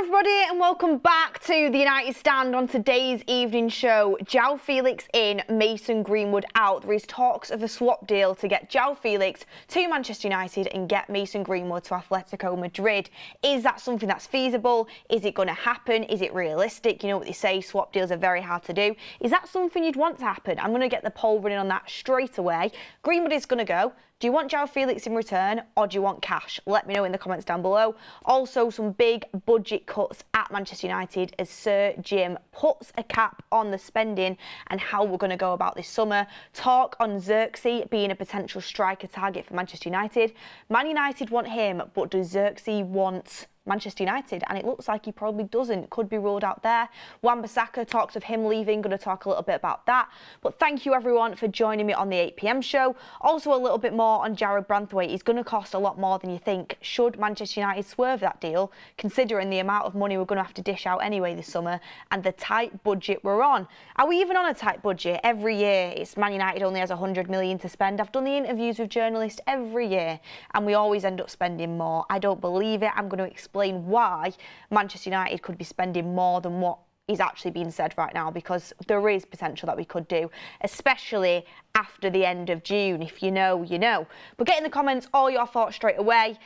everybody, and welcome back to the United Stand. On today's evening show, Joao Felix in, Mason Greenwood out. There is talks of a swap deal to get Joao Felix to Manchester United and get Mason Greenwood to Atletico Madrid. Is that something that's feasible? Is it going to happen? Is it realistic? You know what they say, swap deals are very hard to do. Is that something you'd want to happen? I'm going to get the poll running on that straight away. Greenwood is going to go. Do you want Joao Felix in return, or do you want cash? Let me know in the comments down below. Also, some big budget cuts at Manchester United as Sir Jim puts a cap on the spending and how we're going to go about this summer. Talk on Zirkzee being a potential striker target for Manchester United. Man United want him, but does Zirkzee want Manchester United? And it looks like he probably doesn't. Could be ruled out there. Wan-Bissaka, talks of him leaving. Going to talk a little bit about that. But thank you everyone for joining me on the 8 PM show. Also a little bit more on Jarrad Branthwaite. He's going to cost a lot more than you think. Should Manchester United swerve that deal, considering the amount of money we're going to have to dish out anyway this summer and the tight budget we're on? Are we even on a tight budget? Every year it's Man United only has 100 million to spend. I've done the interviews with journalists every year and we always end up spending more. I don't believe it. I'm going to explain why Manchester United could be spending more than what is actually being said right now, because there is potential that we could do, especially after the end of June. If you know, you know. But get in the comments all your thoughts straight away.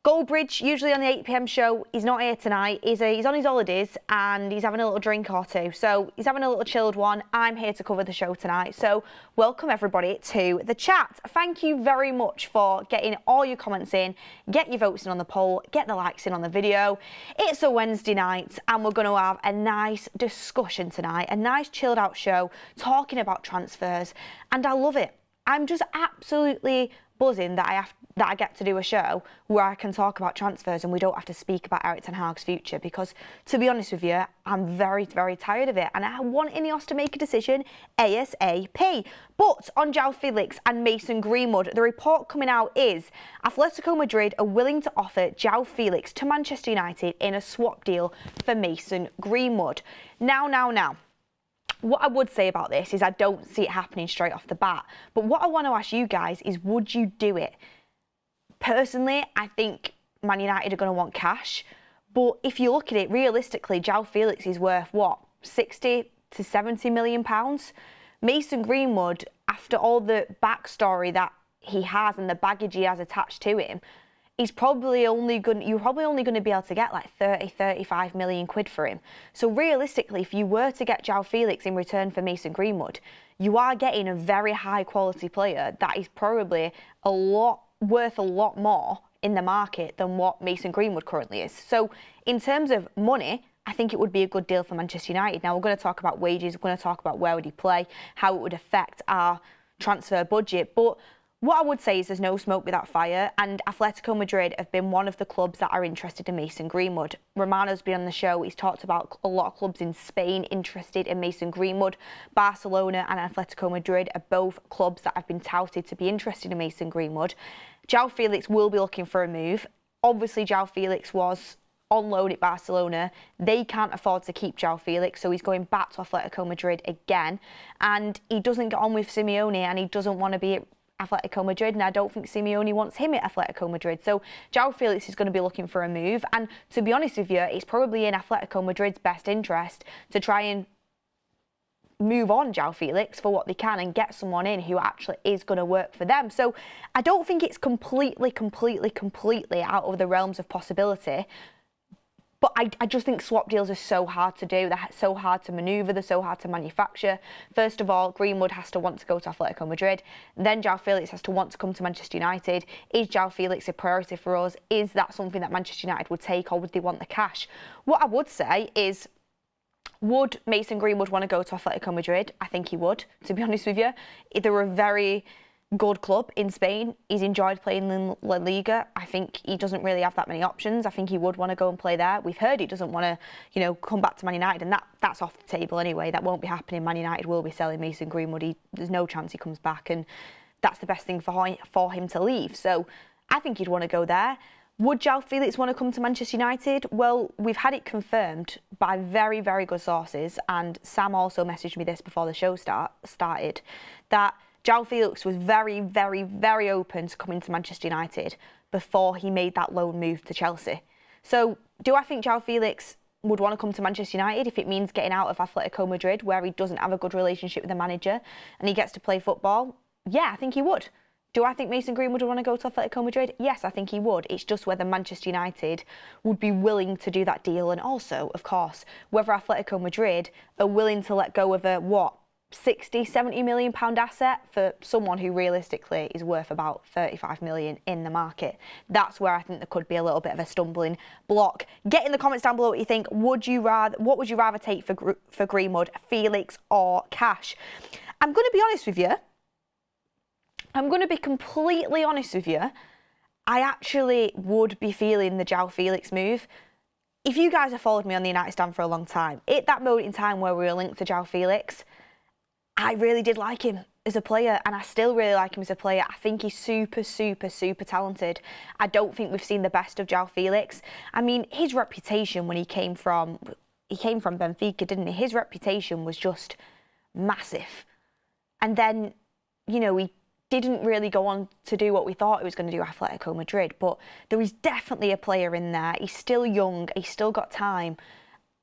Goldbridge, usually on the 8 PM show, he's not here tonight. He's on his holidays and he's having a little drink or two. So he's having a little chilled one. I'm here to cover the show tonight. So welcome everybody to the chat. Thank you very much for getting all your comments in. Get your votes in on the poll. Get the likes in on the video. It's a Wednesday night and we're going to have a nice discussion tonight. A nice chilled out show talking about transfers. And I love it. I'm just absolutely buzzing that I get to do a show where I can talk about transfers and we don't have to speak about Erik ten Hag's future, because to be honest with you, I'm very, very tired of it and I want INEOS to make a decision ASAP. But on Joao Felix and Mason Greenwood, the report coming out is Atletico Madrid are willing to offer Joao Felix to Manchester United in a swap deal for Mason Greenwood. Now. What I would say about this is I don't see it happening straight off the bat. But what I want to ask you guys is, would you do it? Personally, I think Man United are going to want cash. But if you look at it realistically, Joao Felix is worth, what, 60 to 70 million pounds? Mason Greenwood, after all the backstory that he has and the baggage he has attached to him, you're probably only going to be able to get like 35 million quid for him. So realistically, if you were to get Joao Felix in return for Mason Greenwood, you are getting a very high quality player that is probably worth a lot more in the market than what Mason Greenwood currently is. So in terms of money, I think it would be a good deal for Manchester United. Now we're going to talk about wages, we're going to talk about where would he play, how it would affect our transfer budget. But what I would say is there's no smoke without fire, and Atletico Madrid have been one of the clubs that are interested in Mason Greenwood. Romano's been on the show. He's talked about a lot of clubs in Spain interested in Mason Greenwood. Barcelona and Atletico Madrid are both clubs that have been touted to be interested in Mason Greenwood. Joao Felix will be looking for a move. Obviously, Joao Felix was on loan at Barcelona. They can't afford to keep Joao Felix, so he's going back to Atletico Madrid again. And he doesn't get on with Simeone, and he doesn't want to be at Atletico Madrid, and I don't think Simeone wants him at Atletico Madrid. So Joao Felix is going to be looking for a move, and to be honest with you, it's probably in Atletico Madrid's best interest to try and move on Joao Felix for what they can and get someone in who actually is going to work for them. So I don't think it's completely out of the realms of possibility. But I just think swap deals are so hard to do. They're so hard to manoeuvre. They're so hard to manufacture. First of all, Greenwood has to want to go to Atletico Madrid. Then Joao Felix has to want to come to Manchester United. Is Joao Felix a priority for us? Is that something that Manchester United would take, or would they want the cash? What I would say is, would Mason Greenwood want to go to Atletico Madrid? I think he would, to be honest with you. They're a very good club in Spain. He's enjoyed playing in La Liga. I think he doesn't really have that many options. I think he would want to go and play there. We've heard he doesn't want to, come back to Man United, and that's off the table anyway. That won't be happening. Man United will be selling Mason Greenwood. There's no chance he comes back, and that's the best thing for him to leave. So I think he'd want to go there. Would Joao Felix want to come to Manchester United? Well, we've had it confirmed by very, very good sources, and Sam also messaged me this before the show started, that Joao Felix was very, very, very open to coming to Manchester United before he made that loan move to Chelsea. So do I think Joao Felix would want to come to Manchester United if it means getting out of Atletico Madrid, where he doesn't have a good relationship with the manager and he gets to play football? Yeah, I think he would. Do I think Mason Greenwood would want to go to Atletico Madrid? Yes, I think he would. It's just whether Manchester United would be willing to do that deal, and also, of course, whether Atletico Madrid are willing to let go of a, 60, 70 million pound asset for someone who realistically is worth about 35 million in the market. That's where I think there could be a little bit of a stumbling block. Get in the comments down below what you think. What would you rather take for Greenwood, Felix or cash? I'm going to be honest with you. I'm going to be completely honest with you. I actually would be feeling the Joao Felix move. If you guys have followed me on the United stand for a long time, at that moment in time where we were linked to Joao Felix, I really did like him as a player, and I still really like him as a player. I think he's super, super, super talented. I don't think we've seen the best of Joao Felix. I mean, his reputation when he came from Benfica, didn't he? His reputation was just massive. And then, you know, he didn't really go on to do what we thought he was going to do at Atletico Madrid, but there is definitely a player in there. He's still young, he's still got time.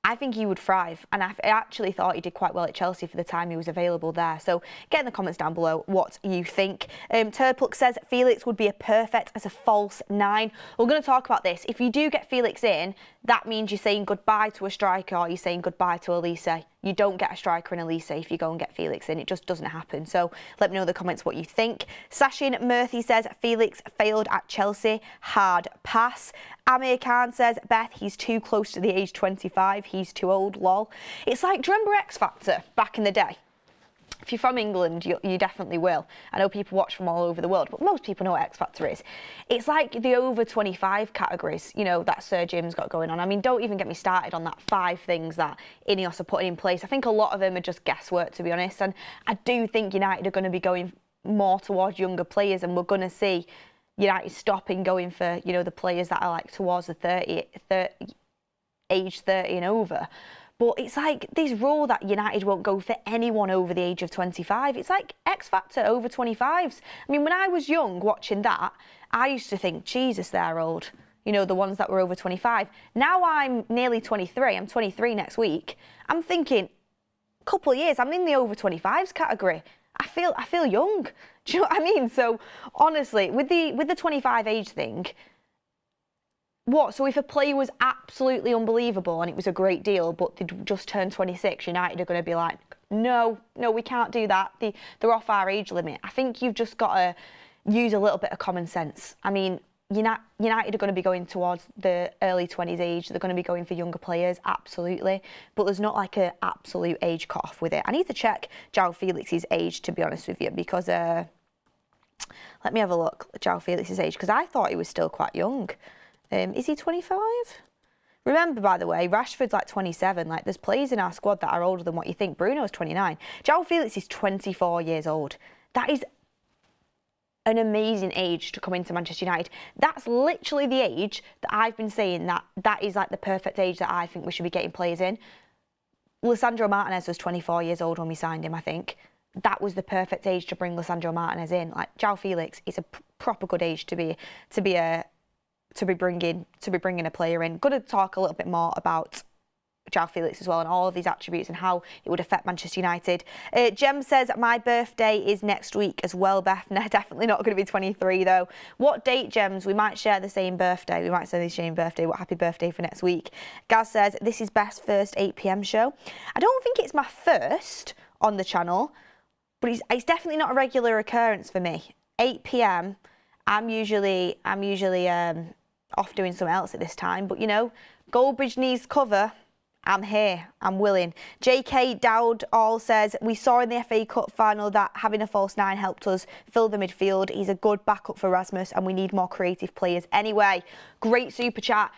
I think he would thrive, and I actually thought he did quite well at Chelsea for the time he was available there. So get in the comments down below what you think. Turpluk says Felix would be a perfect as a false 9. We're going to talk about this. If you do get Felix in, that means you're saying goodbye to a striker, or you're saying goodbye to Elise. You don't get a striker in Elise if you go and get Felix in. It just doesn't happen. So let me know in the comments what you think. Sashin Murthy says Felix failed at Chelsea. Hard pass. Amir Khan says, Beth, he's too close to the age 25. He's too old, lol. It's like, do you remember X Factor back in the day? If you're from England, you definitely will. I know people watch from all over the world, but most people know what X Factor is. It's like the over 25 categories, you know, that Sir Jim's got going on. I mean, don't even get me started on that 5 things that INEOS are putting in place. I think a lot of them are just guesswork, to be honest. And I do think United are going to be going more towards younger players, and we're going to see United stopping going for, you know, the players that are like towards the age 30 and over. But it's like this rule that United won't go for anyone over the age of 25. It's like X Factor over 25s. I mean, when I was young watching that, I used to think, Jesus, they're old. You know, the ones that were over 25. Now I'm nearly 23. I'm 23 next week. I'm thinking, a couple of years, I'm in the over 25s category. I feel young. Do you know what I mean? So honestly, with the 25 age thing, so if a player was absolutely unbelievable and it was a great deal, but they'd just turned 26, United are going to be like, no, we can't do that. They're off our age limit. I think you've just got to use a little bit of common sense. I mean, United are going to be going towards the early 20s age. They're going to be going for younger players, absolutely. But there's not like an absolute age cut-off with it. I need to check Joao Felix's age, to be honest with you, because let me have a look at Joao Felix's age, because I thought he was still quite young. Is he 25? Remember, by the way, Rashford's like 27. Like, there's players in our squad that are older than what you think. Bruno's 29. Joao Felix is 24 years old. That is an amazing age to come into Manchester United. That's literally the age that I've been saying that is like the perfect age that I think we should be getting players in. Lisandro Martinez was 24 years old when we signed him, I think. That was the perfect age to bring Lisandro Martinez in. Like, Joao Felix is a proper good age to be bringing a player in. Going to talk a little bit more about Joao Felix as well, and all of these attributes and how it would affect Manchester United. Jem says, my birthday is next week as well, Beth. No, definitely not going to be 23 though. What date, Gems? We might share the same birthday. We might share the same birthday. What happy birthday for next week. Gaz says, this is Beth's first 8 PM show. I don't think it's my first on the channel, but it's definitely not a regular occurrence for me. 8 PM, I'm usually off doing something else at this time, but you know, Goldbridge needs cover. I'm here, I'm willing. JK Dowd all says, we saw in the FA Cup final that having a false 9 helped us fill the midfield. He's a good backup for Rasmus and we need more creative players. Anyway, great super chat.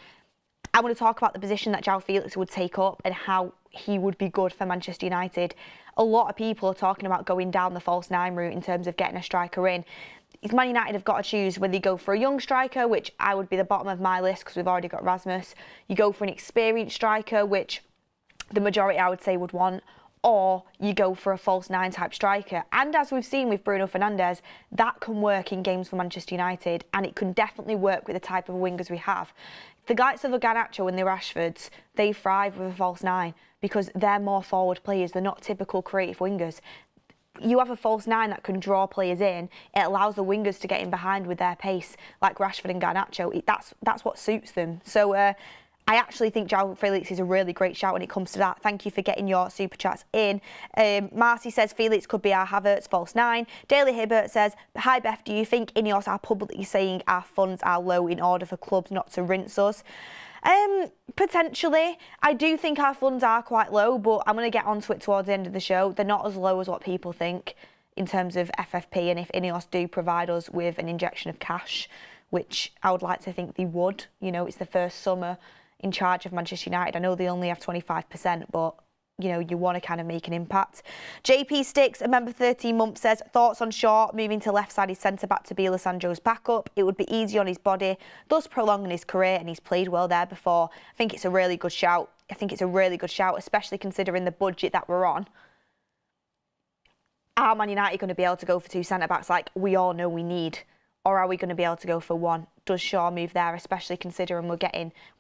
I want to talk about the position that Joao Felix would take up and how he would be good for Manchester United. A lot of people are talking about going down the false 9 route in terms of getting a striker in. Man United have got to choose whether you go for a young striker, which I would be the bottom of my list because we've already got Rasmus. You go for an experienced striker, which the majority I would say would want, or you go for a false 9 type striker. And as we've seen with Bruno Fernandes, that can work in games for Manchester United, and it can definitely work with the type of wingers we have. The likes of Garnacho and the Rashfords, they thrive with a false nine because they're more forward players. They're not typical creative wingers. You have a false nine that can draw players in. It allows the wingers to get in behind with their pace, like Rashford and Garnacho. That's what suits them. So I actually think Joao Felix is a really great shout when it comes to that. Thank you for getting your super chats in. Marcy says Felix could be our Havertz false nine. Daily Hibbert says, hi Beth, do you think INEOS are publicly saying our funds are low in order for clubs not to rinse us? Potentially. I do think our funds are quite low, but I'm going to get onto it towards the end of the show. They're not as low as what people think in terms of FFP, and if INEOS do provide us with an injection of cash, which I would like to think they would. You know, it's the first summer in charge of Manchester United. I know they only have 25%, but you know, you want to kind of make an impact. JP Sticks, a member 13 months, says, thoughts on Shaw moving to left-sided centre-back to be Alessandro's backup. It would be easy on his body, thus prolonging his career, and he's played well there before. I think it's a really good shout. Especially considering the budget that we're on. Are Man United going to be able to go for two centre-backs like we all know we need? Or are we going to be able to go for one? Does Shaw move there, especially considering we're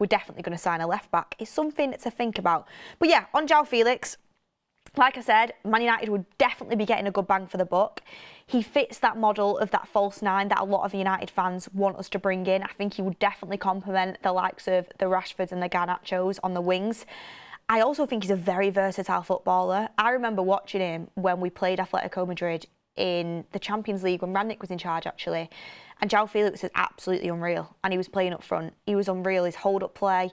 definitely going to sign a left-back? It's something to think about. But yeah, on Joao Felix, like I said, Man United would definitely be getting a good bang for the buck. He fits that model of that false nine that a lot of United fans want us to bring in. I think he would definitely complement the likes of the Rashfords and the Garnachos on the wings. I also think he's a very versatile footballer. I remember watching him when we played Atletico Madrid in the Champions League when Rangnick was in charge, actually. And Joao Felix is absolutely unreal. And he was playing up front. He was unreal. His hold-up play,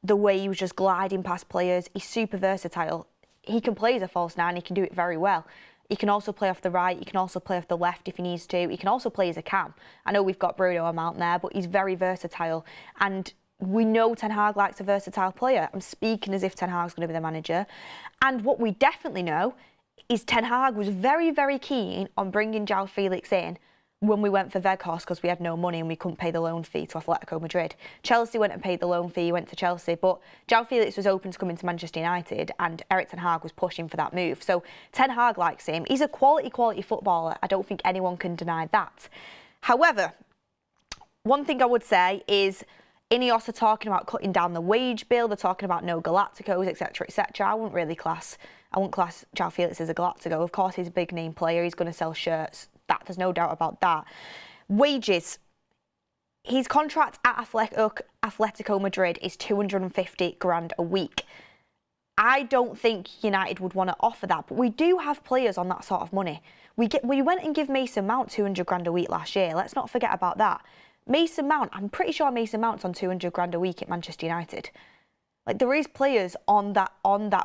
the way he was just gliding past players. He's super versatile. He can play as a false nine. He can do it very well. He can also play off the right. He can also play off the left if he needs to. He can also play as a cam. I know we've got Bruno Mount there, but he's very versatile. And we know Ten Hag likes a versatile player. I'm speaking as if Ten Hag's going to be the manager. And what we definitely know is Ten Hag was very, very keen on bringing Joao Felix in when we went for Weghorst because we had no money and we couldn't pay the loan fee to Atletico Madrid. Chelsea went and paid the loan fee, went to Chelsea, but Joao Felix was open to coming to Manchester United and Erik Ten Hag was pushing for that move. So Ten Hag likes him. He's a quality footballer. I don't think anyone can deny that. However, one thing I would say is INEOS are talking about cutting down the wage bill. They're talking about no Galacticos, etc., etc. I wouldn't class Joao Felix as a Galactico. Of course, he's a big name player. He's going to sell shirts. There's no doubt about that. Wages. His contract at Atletico Madrid is 250 grand a week. I don't think United would want to offer that, but we do have players on that sort of money. We went and give Mason Mount 200 grand a week last year. Let's not forget about that. Mason Mount, I'm pretty sure Mason Mount's on 200 grand a week at Manchester United. Like, there is players on that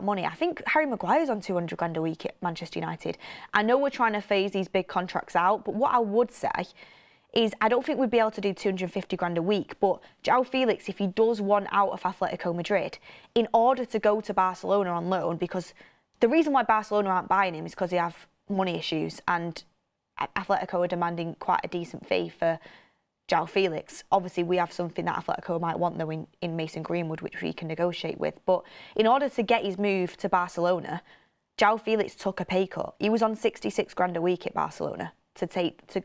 money. I think Harry Maguire's on 200 grand a week at Manchester United. I know we're trying to phase these big contracts out, but what I would say is I don't think we'd be able to do 250 grand a week, but Joao Felix, if he does want out of Atletico Madrid, in order to go to Barcelona on loan, because the reason why Barcelona aren't buying him is because they have money issues and Atletico are demanding quite a decent fee for Joao Felix. Obviously, we have something that Atletico might want, though, in Mason Greenwood, which we can negotiate with. But in order to get his move to Barcelona, Joao Felix took a pay cut. He was on 66 grand a week at Barcelona to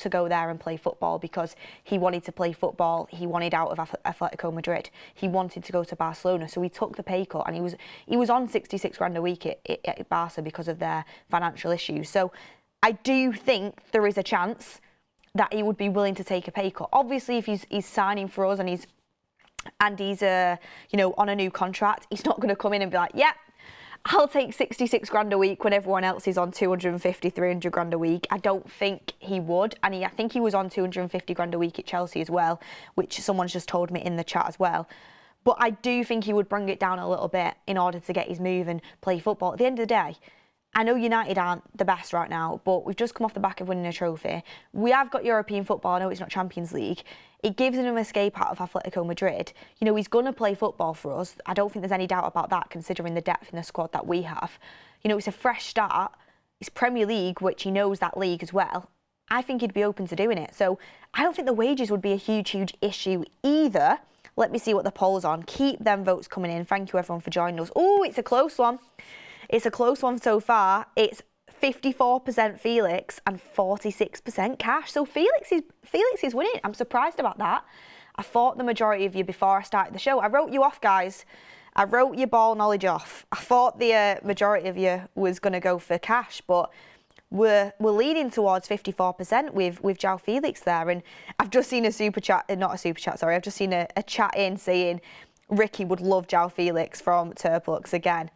go there and play football because he wanted to play football. He wanted out of Atletico Madrid. He wanted to go to Barcelona, so he took the pay cut, and he was on 66 grand a week at Barca because of their financial issues. So I do think there is a chance that he would be willing to take a pay cut. Obviously, if he's signing for us and he's on a new contract, he's not going to come in and be like, yeah, I'll take 66 grand a week when everyone else is on 250, 300 grand a week. I don't think he would. And I think he was on 250 grand a week at Chelsea as well, which someone's just told me in the chat as well. But I do think he would bring it down a little bit in order to get his move and play football. At the end of the day, I know United aren't the best right now, but we've just come off the back of winning a trophy. We have got European football. I know it's not Champions League. It gives him an escape out of Atletico Madrid. You know, he's going to play football for us. I don't think there's any doubt about that, considering the depth in the squad that we have. You know, it's a fresh start. It's Premier League, which he knows that league as well. I think he'd be open to doing it. So I don't think the wages would be a huge issue either. Let me see what the poll's on. Keep them votes coming in. Thank you, everyone, for joining us. Oh, it's a close one. It's a close one so far. It's 54% Felix and 46% cash. So Felix is winning. I'm surprised about that. I thought the majority of you, before I started the show, I wrote you off, guys. I wrote your ball knowledge off. I thought the majority of you was going to go for cash, but we're leaning towards 54% with Joao Felix there. And I've just seen a super chat, not a super chat, sorry, I've just seen a chat in saying Ricky would love Joao Felix from Turplux again.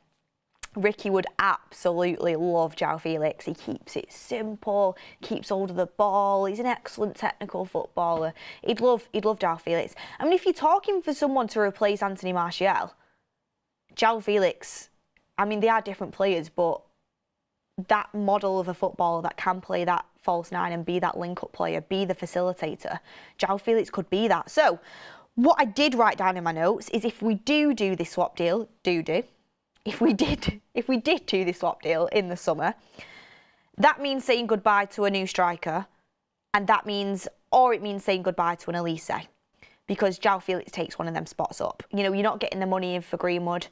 Ricky would absolutely love Joao Felix. He keeps it simple, keeps hold of the ball. He's an excellent technical footballer. He'd love Joao Felix. I mean, if you're talking for someone to replace Anthony Martial, Joao Felix, I mean, they are different players, but that model of a footballer that can play that false nine and be that link-up player, be the facilitator, Joao Felix could be that. So, what I did write down in my notes is if we do this swap deal, if we did do this swap deal in the summer, that means saying goodbye to a new striker, and it means saying goodbye to an Elise, because Joao Felix takes one of them spots up. You know, you're not getting the money in for Greenwood.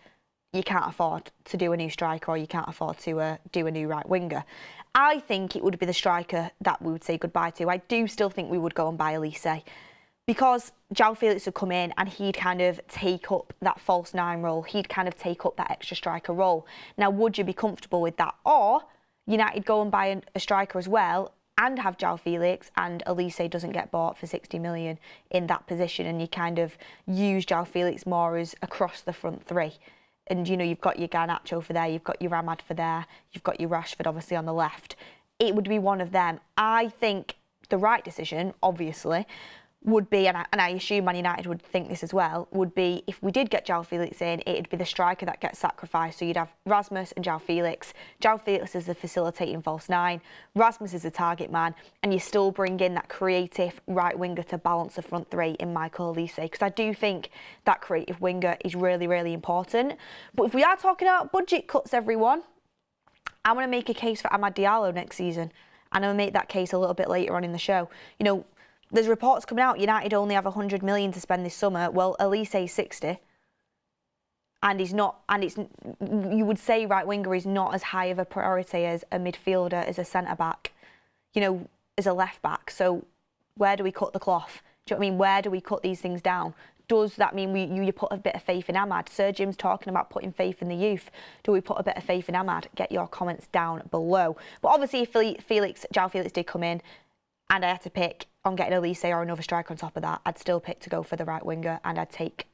You can't afford to do a new striker, or you can't afford to do a new right winger. I think it would be the striker that we would say goodbye to. I do still think we would go and buy Elise, because Joao Felix would come in and he'd kind of take up that false nine role. He'd kind of take up that extra striker role. Now, would you be comfortable with that? Or United go and buy a striker as well and have Joao Felix, and Elise doesn't get bought for 60 million in that position, and you kind of use Joao Felix more as across the front three. And, you know, you've got your Garnacho for there, you've got your Ramad for there, you've got your Rashford obviously on the left. It would be one of them. I think the right decision, obviously, would be, and I assume Man United would think this as well, would be if we did get Joao Felix in, it'd be the striker that gets sacrificed. So you'd have Rasmus and Joao Felix. Joao Felix is the facilitating false nine, Rasmus is the target man, and you still bring in that creative right winger to balance the front three in Michael Elise, because I do think that creative winger is really, really important. But if we are talking about budget cuts, everyone, I want to make a case for Amad Diallo next season, and I'll make that case a little bit later on in the show. You know, there's reports coming out, United only have 100 million to spend this summer. Well, Elise's 60. And you would say right winger is not as high of a priority as a midfielder, as a centre-back, you know, as a left-back. So where do we cut the cloth? Do you know what I mean? Where do we cut these things down? Does that mean you put a bit of faith in Amad? Sir Jim's talking about putting faith in the youth. Do we put a bit of faith in Amad? Get your comments down below. But obviously, if Joao Felix did come in, and I had to pick on getting Elise or another striker on top of that, I'd still pick to go for the right winger, and I'd take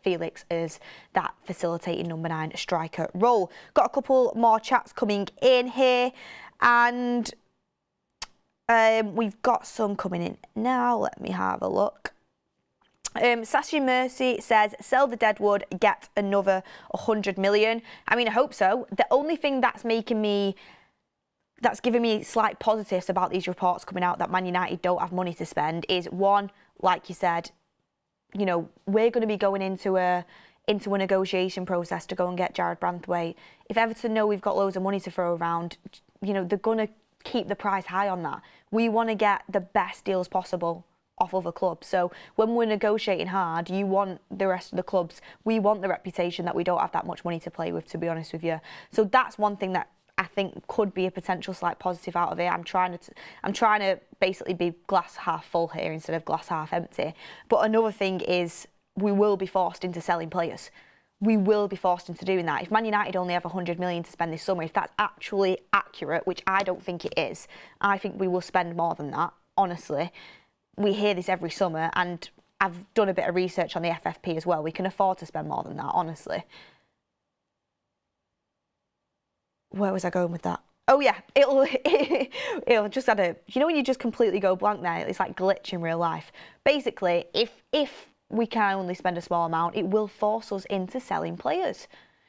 Felix as that facilitating number 9 striker role. Got a couple more chats coming in here, and we've got some coming in now. Let me have a look. Sassy Mercy says, sell the Deadwood, get another 100 million. I mean, I hope so. The only thing that's giving me slight positives about these reports coming out that Man United don't have money to spend is, one, like you said, you know, we're going to be going into a negotiation process to go and get Jarrad Branthwaite. If Everton know we've got loads of money to throw around, you know, they're going to keep the price high on that. We want to get the best deals possible off other clubs. So when we're negotiating hard, you want the rest of the clubs, we want the reputation that we don't have that much money to play with, to be honest with you. So that's one thing that I think could be a potential slight positive out of it. I'm trying to basically be glass half full here instead of glass half empty. But another thing is we will be forced into selling players. We will be forced into doing that. If Man United only have 100 million to spend this summer, if that's actually accurate, which I don't think it is, I think we will spend more than that, honestly. We hear this every summer, and I've done a bit of research on the FFP as well. We can afford to spend more than that, honestly. Where was I going with that? Oh yeah, it'll just add a, you know when you just completely go blank there, it's like glitch in real life. Basically, if we can only spend a small amount, it will force us into selling players.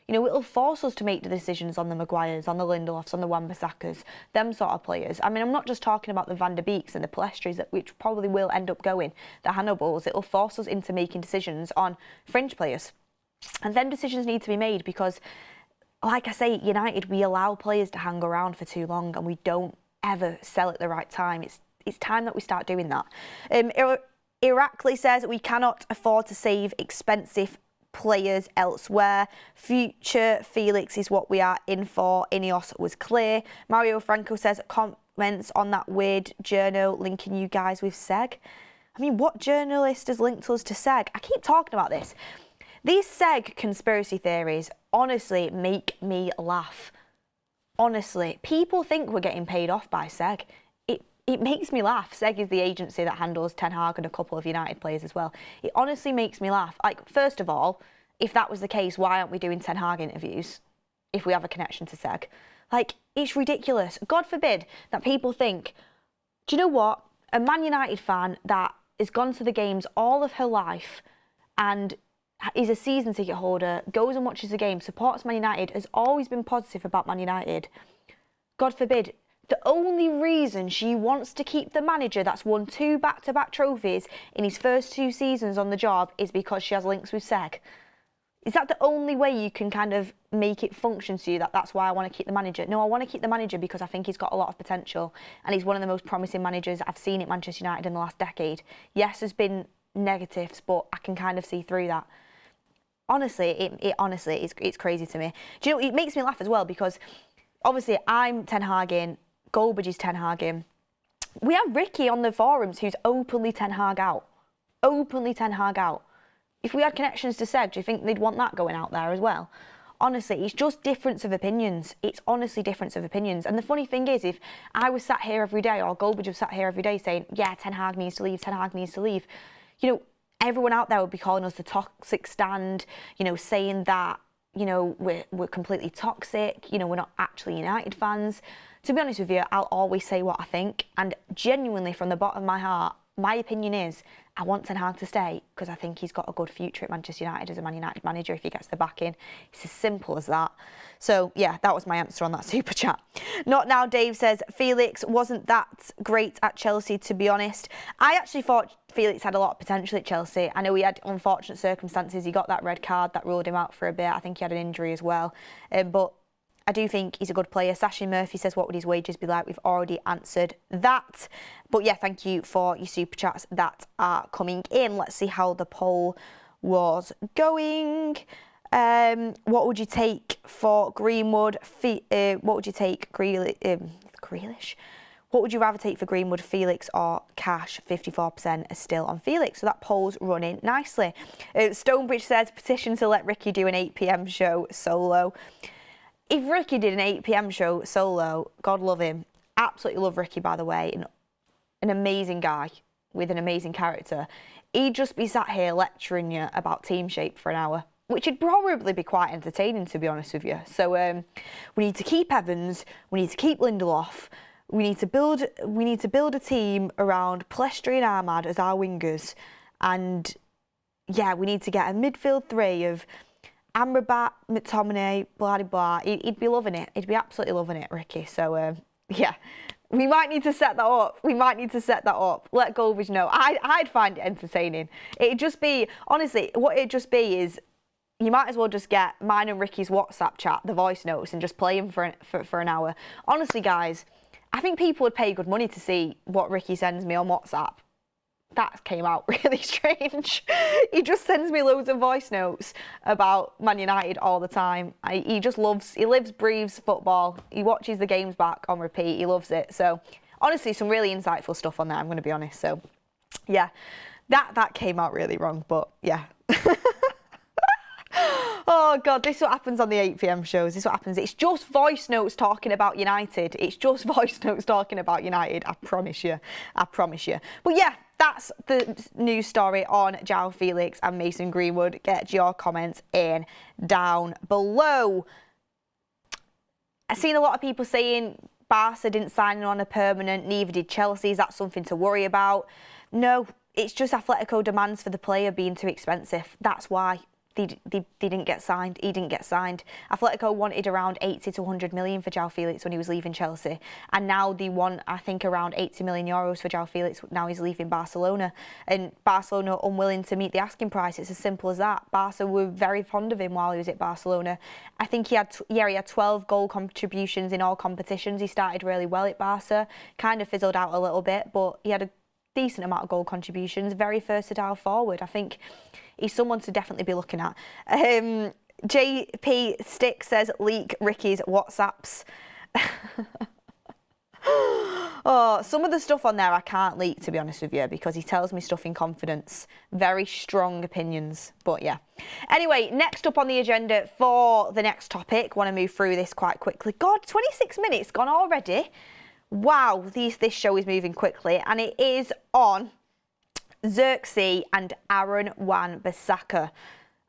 You know, it'll force us to make the decisions on the Maguires, on the Lindelofs, on the Wan-Bissakas, them sort of players. I mean, I'm not just talking about the Van der Beeks and the Palestris, which probably will end up going, the Hannibals. It'll force us into making decisions on fringe players. And then decisions need to be made because, like I say, United, we allow players to hang around for too long and we don't ever sell at the right time. It's time that we start doing that. Irakli says we cannot afford to save expensive players elsewhere. Future Felix is what we are in for. INEOS was clear. Mario Franco says comments on that weird journo linking you guys with Seg. I mean, what journalist has linked us to Seg? I keep talking about this. These Seg conspiracy theories honestly make me laugh. Honestly, people think we're getting paid off by Seg. It makes me laugh. Seg is the agency that handles Ten Hag and a couple of United players as well. It honestly makes me laugh. Like, first of all, if that was the case, why aren't we doing Ten Hag interviews if we have a connection to Seg? Like, it's ridiculous. God forbid that people think, do you know what? A Man United fan that has gone to the games all of her life and is a season ticket holder, goes and watches the game, supports Man United, has always been positive about Man United. God forbid, the only reason she wants to keep the manager that's won 2 back-to-back trophies in his first 2 seasons on the job is because she has links with Seg. Is that the only way you can kind of make it function to you, that that's why I want to keep the manager? No, I want to keep the manager because I think he's got a lot of potential and he's one of the most promising managers I've seen at Manchester United in the last decade. Yes, there's been negatives, but I can kind of see through that. Honestly, it's crazy to me. Do you know, it makes me laugh as well because obviously I'm Ten Hag in, Goldbridge is Ten Hag in. We have Ricky on the forums who's openly Ten Hag out. Openly Ten Hag out. If we had connections to Seg, do you think they'd want that going out there as well? Honestly, it's just difference of opinions. It's honestly difference of opinions. And the funny thing is, if I was sat here every day, or Goldbridge was sat here every day saying, yeah, Ten Hag needs to leave, Ten Hag needs to leave, you know, everyone out there would be calling us the toxic stand, you know, saying that, you know, we're completely toxic, you know, we're not actually United fans. To be honest with you, I'll always say what I think, and genuinely from the bottom of my heart, my opinion is I want Ten Hag to stay because I think he's got a good future at Manchester United as a Man United manager if he gets the backing. It's as simple as that. So, yeah, that was my answer on that super chat. Not Now Dave says, Felix wasn't that great at Chelsea, to be honest. I actually thought Felix had a lot of potential at Chelsea. I know he had unfortunate circumstances. He got that red card that ruled him out for a bit. I think he had an injury as well. But I do think he's a good player. Sashi Murphy says, what would his wages be like? We've already answered that. But yeah, thank you for your super chats that are coming in. Let's see how the poll was going. What would you take for Greenwood? What would you take Grealish? What would you rather take for Greenwood, Felix or Cash? 54% are still on Felix. So that poll's running nicely. Stonebridge says, petition to let Ricky do an 8 PM show solo. If Ricky did an 8 PM show solo, God love him. Absolutely love Ricky, by the way. An amazing guy with an amazing character. He'd just be sat here lecturing you about team shape for an hour, which would probably be quite entertaining, to be honest with you. So we need to keep Evans. We need to keep Lindelof. We need to build a team around Palestri and Ahmad as our wingers. And yeah, we need to get a midfield 3 of Amrabat, McTominay, blah, blah. He'd be loving it. He'd be absolutely loving it, Ricky. So, yeah, we might need to set that up. Let Goldbridge know. I'd find it entertaining. It'd just be, honestly, what it'd just be is, you might as well just get mine and Ricky's WhatsApp chat, the voice notes, and just play them for an hour. Honestly, guys, I think people would pay good money to see what Ricky sends me on WhatsApp. That came out really strange. He just sends me loads of voice notes about Man United all the time. He lives, breathes football. He watches the games back on repeat. He loves it. So honestly, some really insightful stuff on there, I'm going to be honest. So yeah, that came out really wrong, but yeah. Oh, God, this is what happens on the 8 PM shows. This is what happens. It's just voice notes talking about United. It's just voice notes talking about United. I promise you. But yeah, that's the news story on Joao Felix and Mason Greenwood. Get your comments in down below. I've seen a lot of people saying Barca didn't sign him on a permanent, neither did Chelsea. Is that something to worry about? No, it's just Atletico demands for the player being too expensive. That's why. They didn't get signed. He didn't get signed. Atletico wanted around 80 to 100 million for Joao Felix when he was leaving Chelsea. And now they want, I think, around 80 million euros for Joao Felix. Now he's leaving Barcelona. And Barcelona unwilling to meet the asking price. It's as simple as that. Barca were very fond of him while he was at Barcelona. I think he had 12 goal contributions in all competitions. He started really well at Barca. Kind of fizzled out a little bit, but he had a decent amount of goal contributions. Very versatile forward. I think he's someone to definitely be looking at. JP Stick says, leak Ricky's WhatsApps. Oh, some of the stuff on there I can't leak, to be honest with you, because he tells me stuff in confidence. Very strong opinions, but yeah. Anyway, next up on the agenda for the next topic, want to move through this quite quickly. God, 26 minutes gone already. Wow, this show is moving quickly, and it is on Zirkzee and Aaron Wan-Bissaka.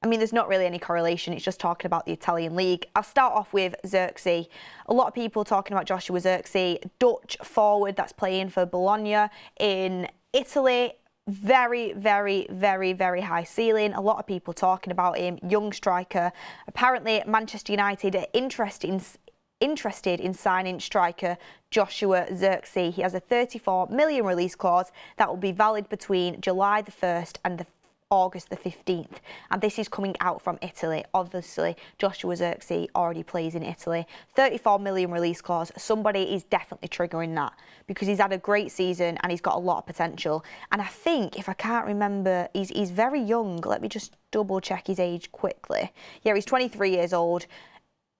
I mean, there's not really any correlation. It's just talking about the Italian league. I'll start off with Zirkzee. A lot of people talking about Joshua Zirkzee, Dutch forward that's playing for Bologna in Italy. Very, very, very, very high ceiling. A lot of people talking about him. Young striker. Apparently, Manchester United are interested in signing striker Joshua Zirkzee. He has a 34 million release clause that will be valid between July the 1st and August the 15th, and this is coming out from Italy. Obviously, Joshua Zirkzee already plays in Italy. 34 million release clause. Somebody is definitely triggering that because he's had a great season and he's got a lot of potential. And I think, if I can't remember, he's very young. Let me just double check his age quickly. Yeah, he's 23 years old.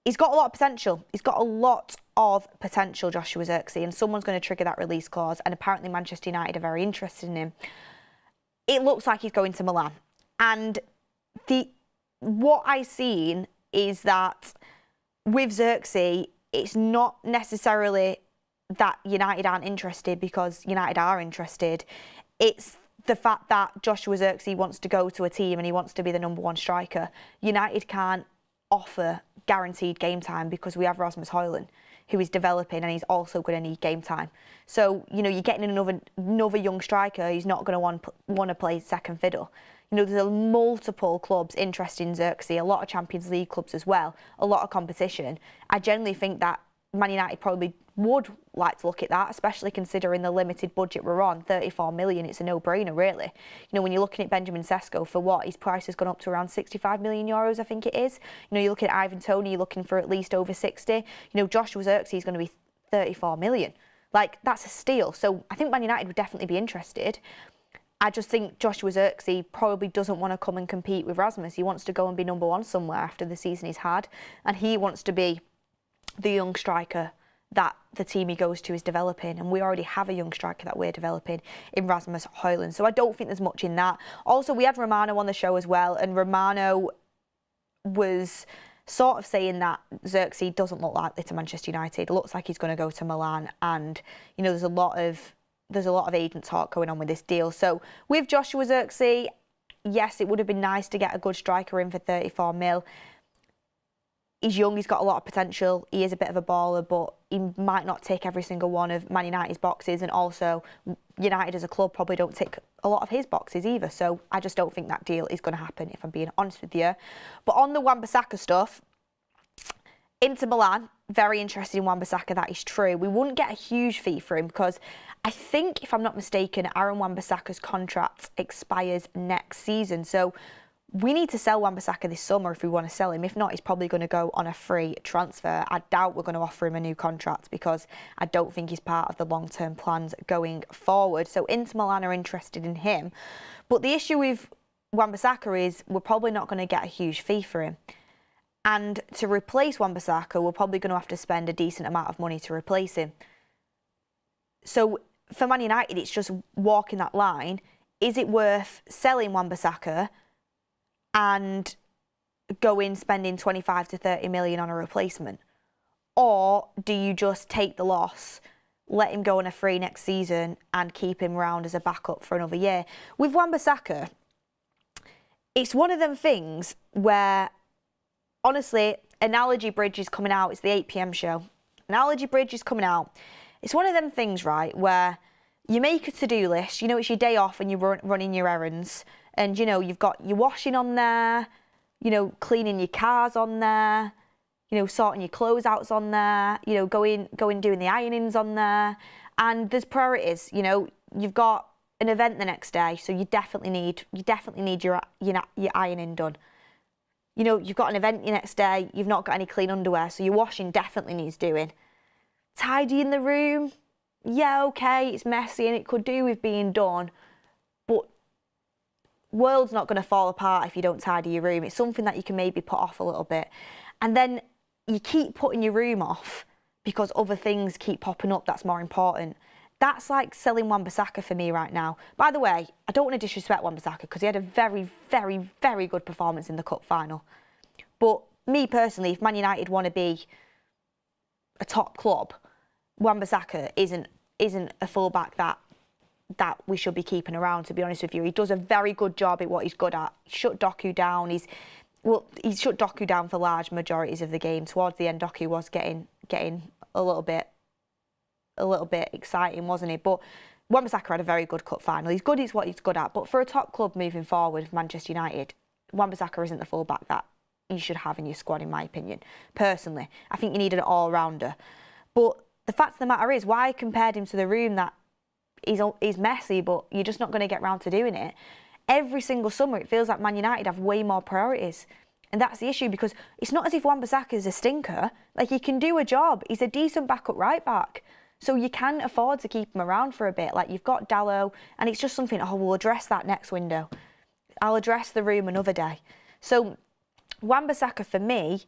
He's got a lot of potential. He's got a lot of potential, Joshua Zirkzee, and someone's going to trigger that release clause, and apparently Manchester United are very interested in him. It looks like he's going to Milan. And what I've seen is that with Zirkzee, it's not necessarily that United aren't interested because United are interested. It's the fact that Joshua Zirkzee wants to go to a team and he wants to be the #1 striker. United can't offer guaranteed game time because we have Rasmus Højlund, who is developing, and he's also going to need game time. So, you know, you're getting another young striker who's not going to want to play second fiddle. You know, there's multiple clubs interested in Zirkzee, a lot of Champions League clubs as well, a lot of competition. I generally think that Man United probably would like to look at that, especially considering the limited budget we're on. 34 million, it's a no-brainer, really. You know, when you're looking at Benjamin Sesko, for what? His price has gone up to around 65 million euros, I think it is. You know, you're looking at Ivan Toney, you're looking for at least over 60. You know, Joshua Zirkzee is going to be 34 million. Like, that's a steal. So I think Man United would definitely be interested. I just think Joshua Zirkzee probably doesn't want to come and compete with Rasmus. He wants to go and be #1 somewhere after the season he's had, and he wants to be the young striker that the team he goes to is developing, and we already have a young striker that we're developing in Rasmus Højlund. So I don't think there's much in that. Also, we had Romano on the show as well, and Romano was sort of saying that Zirkzee doesn't look likely to Manchester United. It looks like he's going to go to Milan, and you know, there's a lot of agent talk going on with this deal. So with Joshua Zirkzee, yes, it would have been nice to get a good striker in for 34 mil. He's young, he's got a lot of potential, he is a bit of a baller, but he might not tick every single one of Man United's boxes, and also United as a club probably don't tick a lot of his boxes either, so I just don't think that deal is going to happen, if I'm being honest with you. But on the Wan-Bissaka stuff, Inter Milan, very interested in Wan-Bissaka, that is true. We wouldn't get a huge fee for him because I think, if I'm not mistaken, Aaron Wan-Bissaka's contract expires next season, so we need to sell Wan-Bissaka this summer if we want to sell him. If not, he's probably going to go on a free transfer. I doubt we're going to offer him a new contract because I don't think he's part of the long-term plans going forward. So Inter Milan are interested in him. But the issue with Wan-Bissaka is we're probably not going to get a huge fee for him. And to replace Wan-Bissaka, we're probably going to have to spend a decent amount of money to replace him. So for Man United, it's just walking that line. Is it worth selling Wan-Bissaka and spending 25 to 30 million on a replacement? Or do you just take the loss, let him go on a free next season and keep him around as a backup for another year? With Wan-Bissaka, it's one of them things where, honestly, Analogy Bridge is coming out. It's the 8 PM show. Analogy Bridge is coming out. It's one of them things, right, where you make a to-do list. You know, it's your day off and you're running your errands. And, you know, you've got your washing on there, you know, cleaning your cars on there, you know, sorting your clothes outs on there, you know, going doing the ironings on there. And there's priorities, you know, you've got an event the next day, so you definitely need your ironing done. You know, you've got an event the next day, you've not got any clean underwear, so your washing definitely needs doing. Tidying the room, yeah, okay, it's messy and it could do with being done, but world's not going to fall apart if you don't tidy your room. It's something that you can maybe put off a little bit. And then you keep putting your room off because other things keep popping up that's more important. That's like selling Wan-Bissaka for me right now. By the way, I don't want to disrespect Wan-Bissaka because he had a very, very, very good performance in the cup final. But me personally, if Man United want to be a top club, Wan-Bissaka isn't a fullback that we should be keeping around, to be honest with you. He does a very good job at what he's good at. He shut Doku down. He shut Doku down for large majorities of the game. Towards the end, Doku was getting a little bit exciting, wasn't he? But Wan-Bissaka had a very good cup final. He's good at what he's good at. But for a top club moving forward with Manchester United, Wan-Bissaka isn't the fullback that you should have in your squad, in my opinion. Personally, I think you need an all-rounder. But the fact of the matter is, why I compared him to the Room that he's messy, but you're just not going to get round to doing it. Every single summer, it feels like Man United have way more priorities. And that's the issue, because it's not as if Wan-Bissaka is a stinker. Like, he can do a job. He's a decent backup right back. So you can afford to keep him around for a bit. Like, you've got Dalot, and it's just something, oh, we'll address that next window. I'll address the Room another day. So Wan-Bissaka, for me,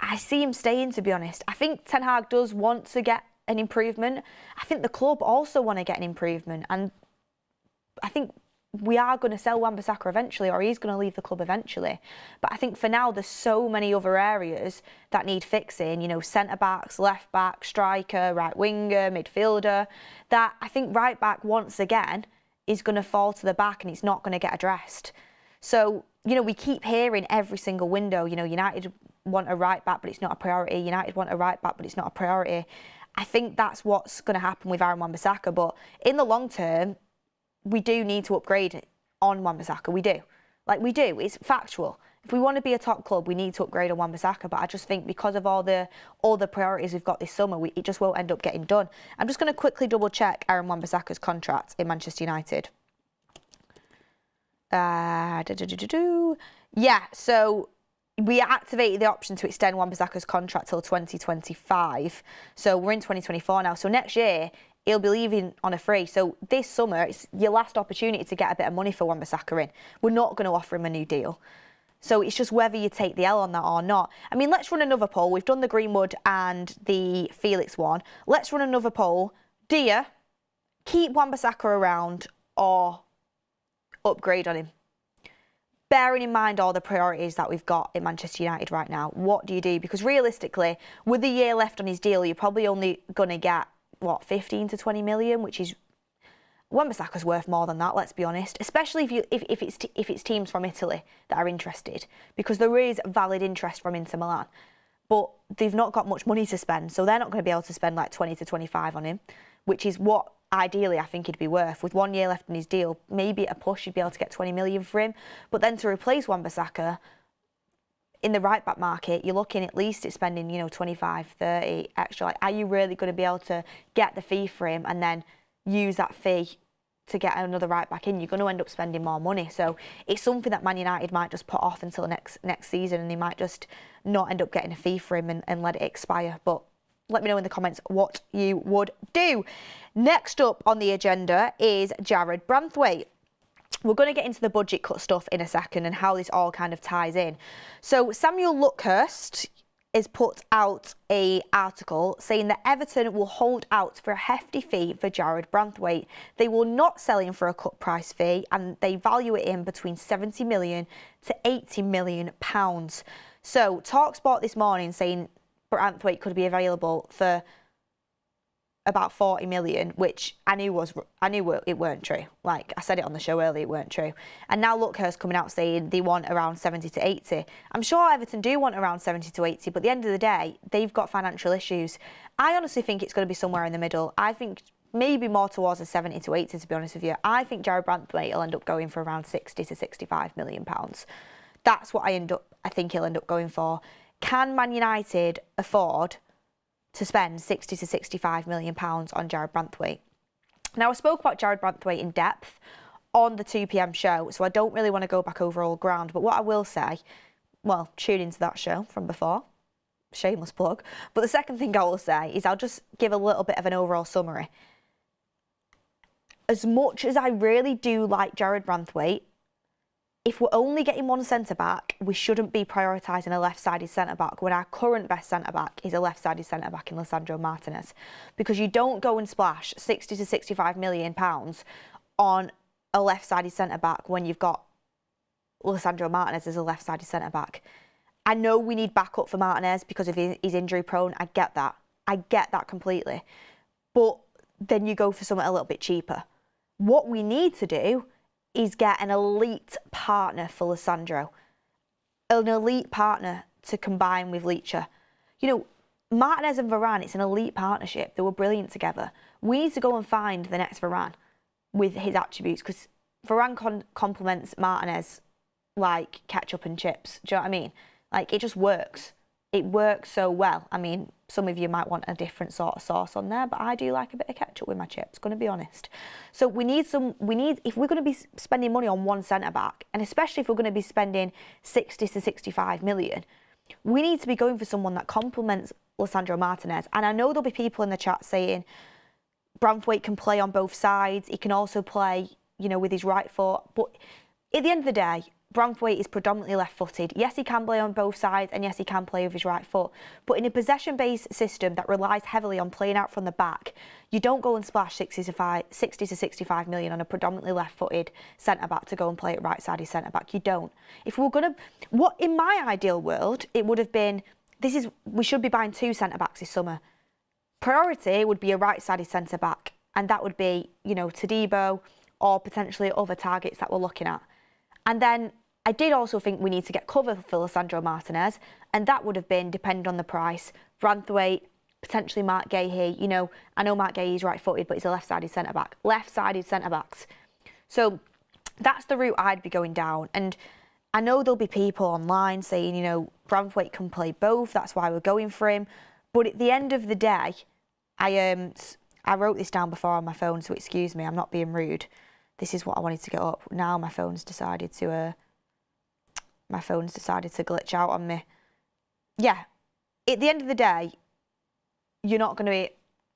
I see him staying, to be honest. I think Ten Hag does want to get an improvement. I think the club also want to get an improvement. And I think we are going to sell Wan-Bissaka eventually, or he's going to leave the club eventually. But I think for now, there's so many other areas that need fixing, you know, centre-backs, left-back, striker, right-winger, midfielder, that I think right-back, once again, is going to fall to the back and it's not going to get addressed. So, you know, we keep hearing every single window, you know, United want a right-back, but it's not a priority. United want a right-back, but it's not a priority. I think that's what's going to happen with Aaron Wan-Bissaka. But in the long term, we do need to upgrade on Wan-Bissaka. We do. Like, we do. It's factual. If we want to be a top club, we need to upgrade on Wan-Bissaka. But I just think because of all the priorities we've got this summer, it just won't end up getting done. I'm just going to quickly double-check Aaron Wan-Bissaka's contract in Manchester United. Yeah, so we activated the option to extend Wan-Bissaka's contract till 2025. So we're in 2024 now. So next year, he'll be leaving on a free. So this summer, it's your last opportunity to get a bit of money for Wan-Bissaka in. We're not going to offer him a new deal. So it's just whether you take the L on that or not. I mean, let's run another poll. We've done the Greenwood and the Felix one. Let's run another poll. Do you keep Wan-Bissaka around or upgrade on him? Bearing in mind all the priorities that we've got in Manchester United right now, what do you do? Because realistically, with a year left on his deal, you're probably only going to get, what, 15 to 20 million, which is... Wan-Bissaka's worth more than that, let's be honest, especially if it's teams from Italy that are interested, because there is valid interest from Inter Milan, but they've not got much money to spend, so they're not going to be able to spend like 20 to 25 on him, which is what ideally I think he'd be worth. With 1 year left in his deal, maybe at a push you'd be able to get 20 million for him, but then to replace Wan-Bissaka in the right back market, you're looking at least at spending, you know, 25, 30 extra. Like, are you really going to be able to get the fee for him and then use that fee to get another right back in? You're going to end up spending more money. So it's something that Man United might just put off until next season, and they might just not end up getting a fee for him and let it expire. But let me know in the comments what you would do. Next up on the agenda is Jarrad Branthwaite. We're going to get into the budget cut stuff in a second and how this all kind of ties in. So Samuel Luckhurst has put out an article saying that Everton will hold out for a hefty fee for Jarrad Branthwaite. They will not sell him for a cut price fee, and they value it in between 70 million to 80 million pounds. So TalkSport this morning saying Branthwaite could be available for about 40 million, which I knew it weren't true. Like, I said it on the show earlier, it weren't true. And now Luckhurst coming out saying they want around 70 to 80. I'm sure Everton do want around 70 to 80, but at the end of the day, they've got financial issues. I honestly think it's going to be somewhere in the middle. I think maybe more towards the 70 to 80, to be honest with you. I think Jarrad Branthwaite will end up going for around 60 to 65 million pounds. That's what I think he'll end up going for. Can Man United afford to spend 60 to 65 million pounds on Jarrad Branthwaite? Now, I spoke about Jarrad Branthwaite in depth on the 2 p.m. show, so I don't really want to go back over all ground. But what I will say, well, tune into that show from before. Shameless plug. But the second thing I will say is I'll just give a little bit of an overall summary. As much as I really do like Jarrad Branthwaite, if we're only getting one centre-back, we shouldn't be prioritising a left-sided centre-back when our current best centre-back is a left-sided centre-back in Lisandro Martinez. Because you don't go and splash 60 to 65 million pounds on a left-sided centre-back when you've got Lisandro Martinez as a left-sided centre-back. I know we need backup for Martinez because of his injury prone. I get that. I get that completely. But then you go for something a little bit cheaper. What we need to do is get an elite partner for Lisandro. An elite partner to combine with Leacher. You know, Martinez and Varane, it's an elite partnership. They were brilliant together. We need to go and find the next Varane with his attributes, because Varane complements Martinez like ketchup and chips. Do you know what I mean? Like, it just works. It works so well. I mean, some of you might want a different sort of sauce on there, but I do like a bit of ketchup with my chips, going to be honest. So if we're going to be spending money on one centre-back, and especially if we're going to be spending 60 to 65 million, we need to be going for someone that complements Lisandro Martinez. And I know there'll be people in the chat saying Branthwaite can play on both sides. He can also play, you know, with his right foot. But at the end of the day, Branthwaite is predominantly left-footed. Yes, he can play on both sides, and yes, he can play with his right foot. But in a possession-based system that relies heavily on playing out from the back, you don't go and splash 60 to 65 million on a predominantly left-footed centre-back to go and play at right-sided centre-back. You don't. If we were going to... in my ideal world, it would have been... we should be buying two centre-backs this summer. Priority would be a right-sided centre-back, and that would be, you know, Todibo or potentially other targets that we're looking at. And then I did also think we need to get cover for Lisandro Martinez, and that would have been, depending on the price, Branthwaite, potentially Mark Gahey. You know, I know Mark Gahey is right-footed, but he's a left-sided centre-back. Left-sided centre-backs. So that's the route I'd be going down. And I know there'll be people online saying, you know, Branthwaite can play both, that's why we're going for him. But at the end of the day, I wrote this down before on my phone, so excuse me, I'm not being rude. This is what I wanted to get up. Now my phone's decided to glitch out on me. Yeah, at the end of the day, you're not going to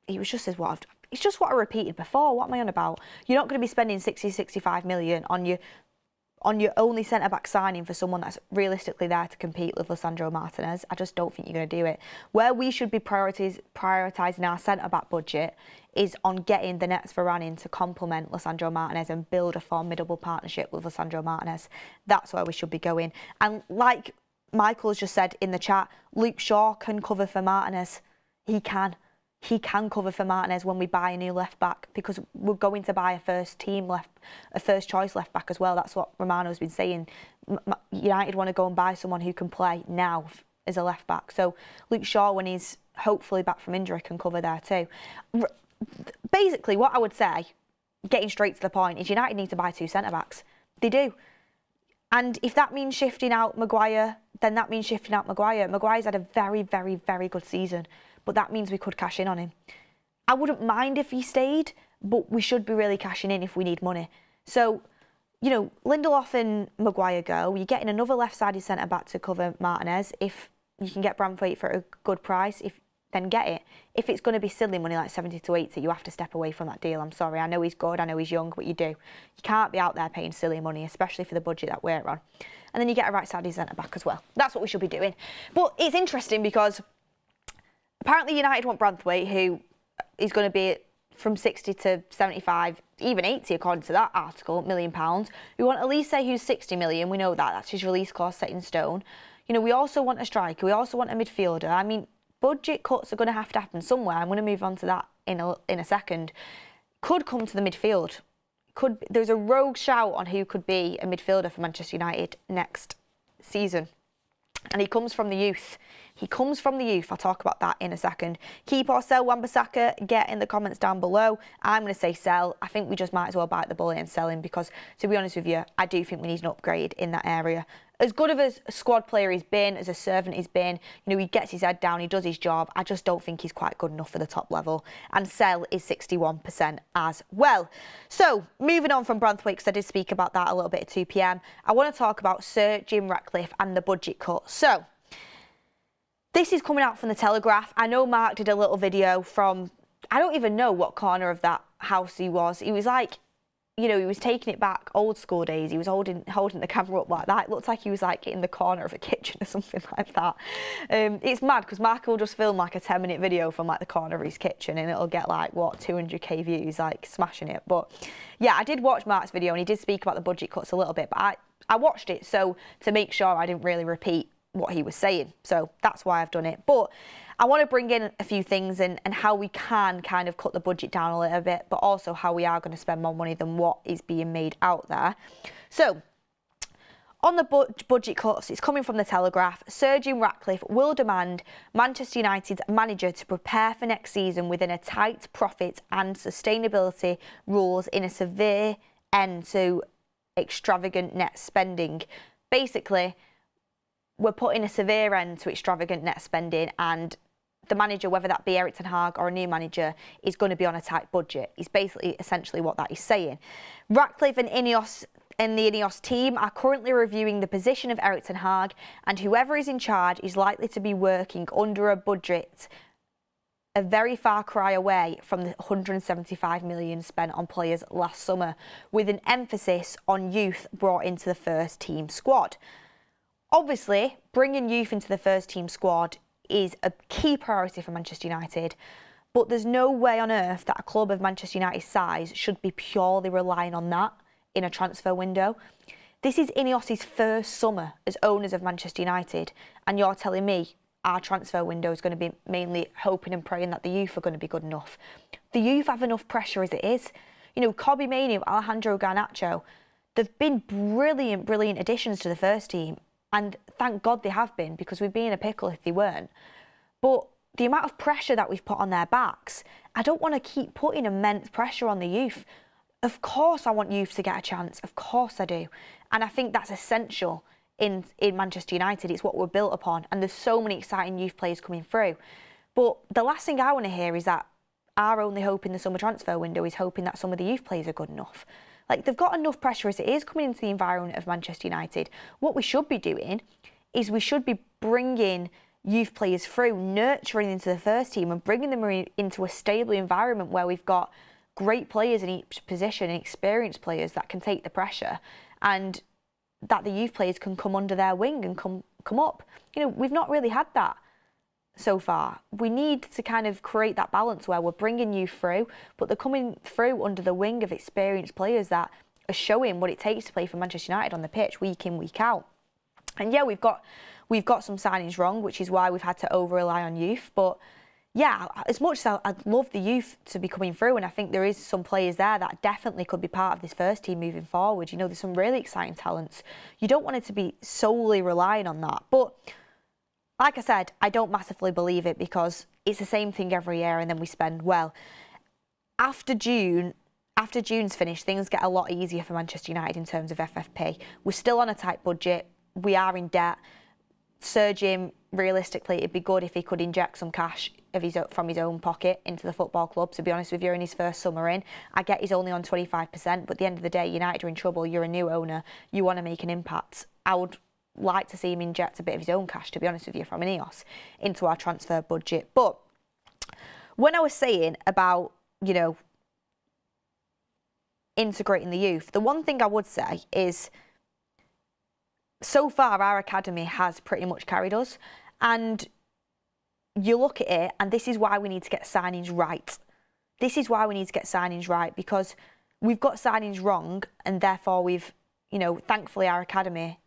be... It's just what I repeated before. What am I on about? You're not going to be spending 60, 65 million on your only centre-back signing for someone that's realistically there to compete with Lisandro Martinez. I just don't think you're going to do it. Where we should be prioritising our centre-back budget is on getting the next Varane in to complement Lisandro Martinez and build a formidable partnership with Lisandro Martinez. That's where we should be going. And like Michael has just said in the chat, Luke Shaw can cover for Martinez. He can. He can cover for Martinez when we buy a new left back, because we're going to buy a first choice left back as well. That's what Romano's been saying. United want to go and buy someone who can play now as a left back. So Luke Shaw, when he's hopefully back from injury, can cover there too. Basically, what I would say, getting straight to the point, is United need to buy two centre backs. They do. And if that means shifting out Maguire, then that means shifting out Maguire. Maguire's had a very, very, very good season, but that means we could cash in on him. I wouldn't mind if he stayed, but we should be really cashing in if we need money. So, you know, Lindelof and Maguire go. You're getting another left-sided centre-back to cover Martinez. If you can get Branthwaite for a good price, then get it. If it's going to be silly money like 70 to 80, you have to step away from that deal. I'm sorry. I know he's good. I know he's young, but you do. You can't be out there paying silly money, especially for the budget that we're on. And then you get a right-sided centre-back as well. That's what we should be doing. But it's interesting because apparently United want Branthwaite, who is going to be from 60 to 75, even 80 according to that article, £1 million. We want Elise, who's 60 million. We know that. That's his release clause set in stone. You know, we also want a striker. We also want a midfielder. I mean, budget cuts are going to happen somewhere. I'm going to move on to that in a second. Could come to the midfield. There's a rogue shout on who could be a midfielder for Manchester United next season. And he comes from the youth. I'll talk about that in a second. Keep or sell Wan-Bissaka? Get in the comments down below. I'm going to say sell. I think we just might as well bite the bullet and sell him because, to be honest with you, I do think we need an upgrade in that area. As good of a squad player he's been, as a servant he's been, you know, he gets his head down, he does his job. I just don't think he's quite good enough for the top level. And sell is 61% as well. So, moving on from Branthwaite, because I did speak about that a little bit at 2 p.m, I want to talk about Sir Jim Ratcliffe and the budget cut. So, this is coming out from the Telegraph. I know Mark did a little video from, I don't even know what corner of that house he was. He was like you know, he was taking it back old school days. He was holding the camera up like that. It looked like he was like in the corner of a kitchen or something like that. It's mad because Mark will just film like a 10-minute video from like the corner of his kitchen and it'll get like, what, 200k views, like smashing it. But yeah, I did watch Mark's video and he did speak about the budget cuts a little bit, but I watched it so to make sure I didn't really repeat what he was saying. So that's why I've done it. But I want to bring in a few things and how we can kind of cut the budget down a little bit, but also how we are going to spend more money than what is being made out there. So on the budget cuts, it's coming from the Telegraph. Sir Jim Ratcliffe will demand Manchester United's manager to prepare for next season within a tight profit and sustainability rules in a severe end to extravagant net spending. Basically, we're putting a severe end to extravagant net spending, and the manager, whether that be Erik ten Hag or a new manager, is going to be on a tight budget. Is basically essentially what that is saying. Ratcliffe and INEOS and the INEOS team are currently reviewing the position of Erik ten Hag, and whoever is in charge is likely to be working under a budget a very far cry away from the 175 million spent on players last summer, with an emphasis on youth brought into the first team squad. Obviously, bringing youth into the first team squad is a key priority for Manchester United, but there's no way on earth that a club of Manchester United's size should be purely relying on that in a transfer window. This is INEOS's first summer as owners of Manchester United, and you're telling me our transfer window is going to be mainly hoping and praying that the youth are going to be good enough. The youth have enough pressure as it is. You know, Kobbie Mainoo, Alejandro Garnacho, they've been brilliant, brilliant additions to the first team. And thank God they have been, because we'd be in a pickle if they weren't. But the amount of pressure that we've put on their backs, I don't want to keep putting immense pressure on the youth. Of course I want youth to get a chance. Of course I do. And I think that's essential in Manchester United. It's what we're built upon. And there's so many exciting youth players coming through. But the last thing I want to hear is that our only hope in the summer transfer window is hoping that some of the youth players are good enough. Like, they've got enough pressure as it is coming into the environment of Manchester United. What we should be doing is we should be bringing youth players through, nurturing into the first team and bringing them into a stable environment where we've got great players in each position and experienced players that can take the pressure, and that the youth players can come under their wing and come up. You know, we've not really had that so far. We need to kind of create that balance where we're bringing you through, but they're coming through under the wing of experienced players that are showing what it takes to play for Manchester United on the pitch week in, week out. And yeah, we've got some signings wrong, which is why we've had to over-rely on youth. But yeah, as much as I'd love the youth to be coming through, and I think there is some players there that definitely could be part of this first team moving forward. You know, there's some really exciting talents. You don't want it to be solely relying on that. But like I said, I don't massively believe it, because it's the same thing every year and then we spend well. After June's finished, things get a lot easier for Manchester United in terms of FFP. We're still on a tight budget. We are in debt. Sir Jim, realistically, it'd be good if he could inject some cash from his own pocket into the football club. To be honest with you, in his first summer in, I get he's only on 25%, but at the end of the day, United are in trouble. You're a new owner. You want to make an impact. I would like to see him inject a bit of his own cash, to be honest with you, from INEOS into our transfer budget. But when I was saying about, you know, integrating the youth, the one thing I would say is, so far our academy has pretty much carried us, and you look at it, and this is why we need to get signings right. This is why we need to get signings right, because we've got signings wrong, and therefore we've, you know, thankfully our academy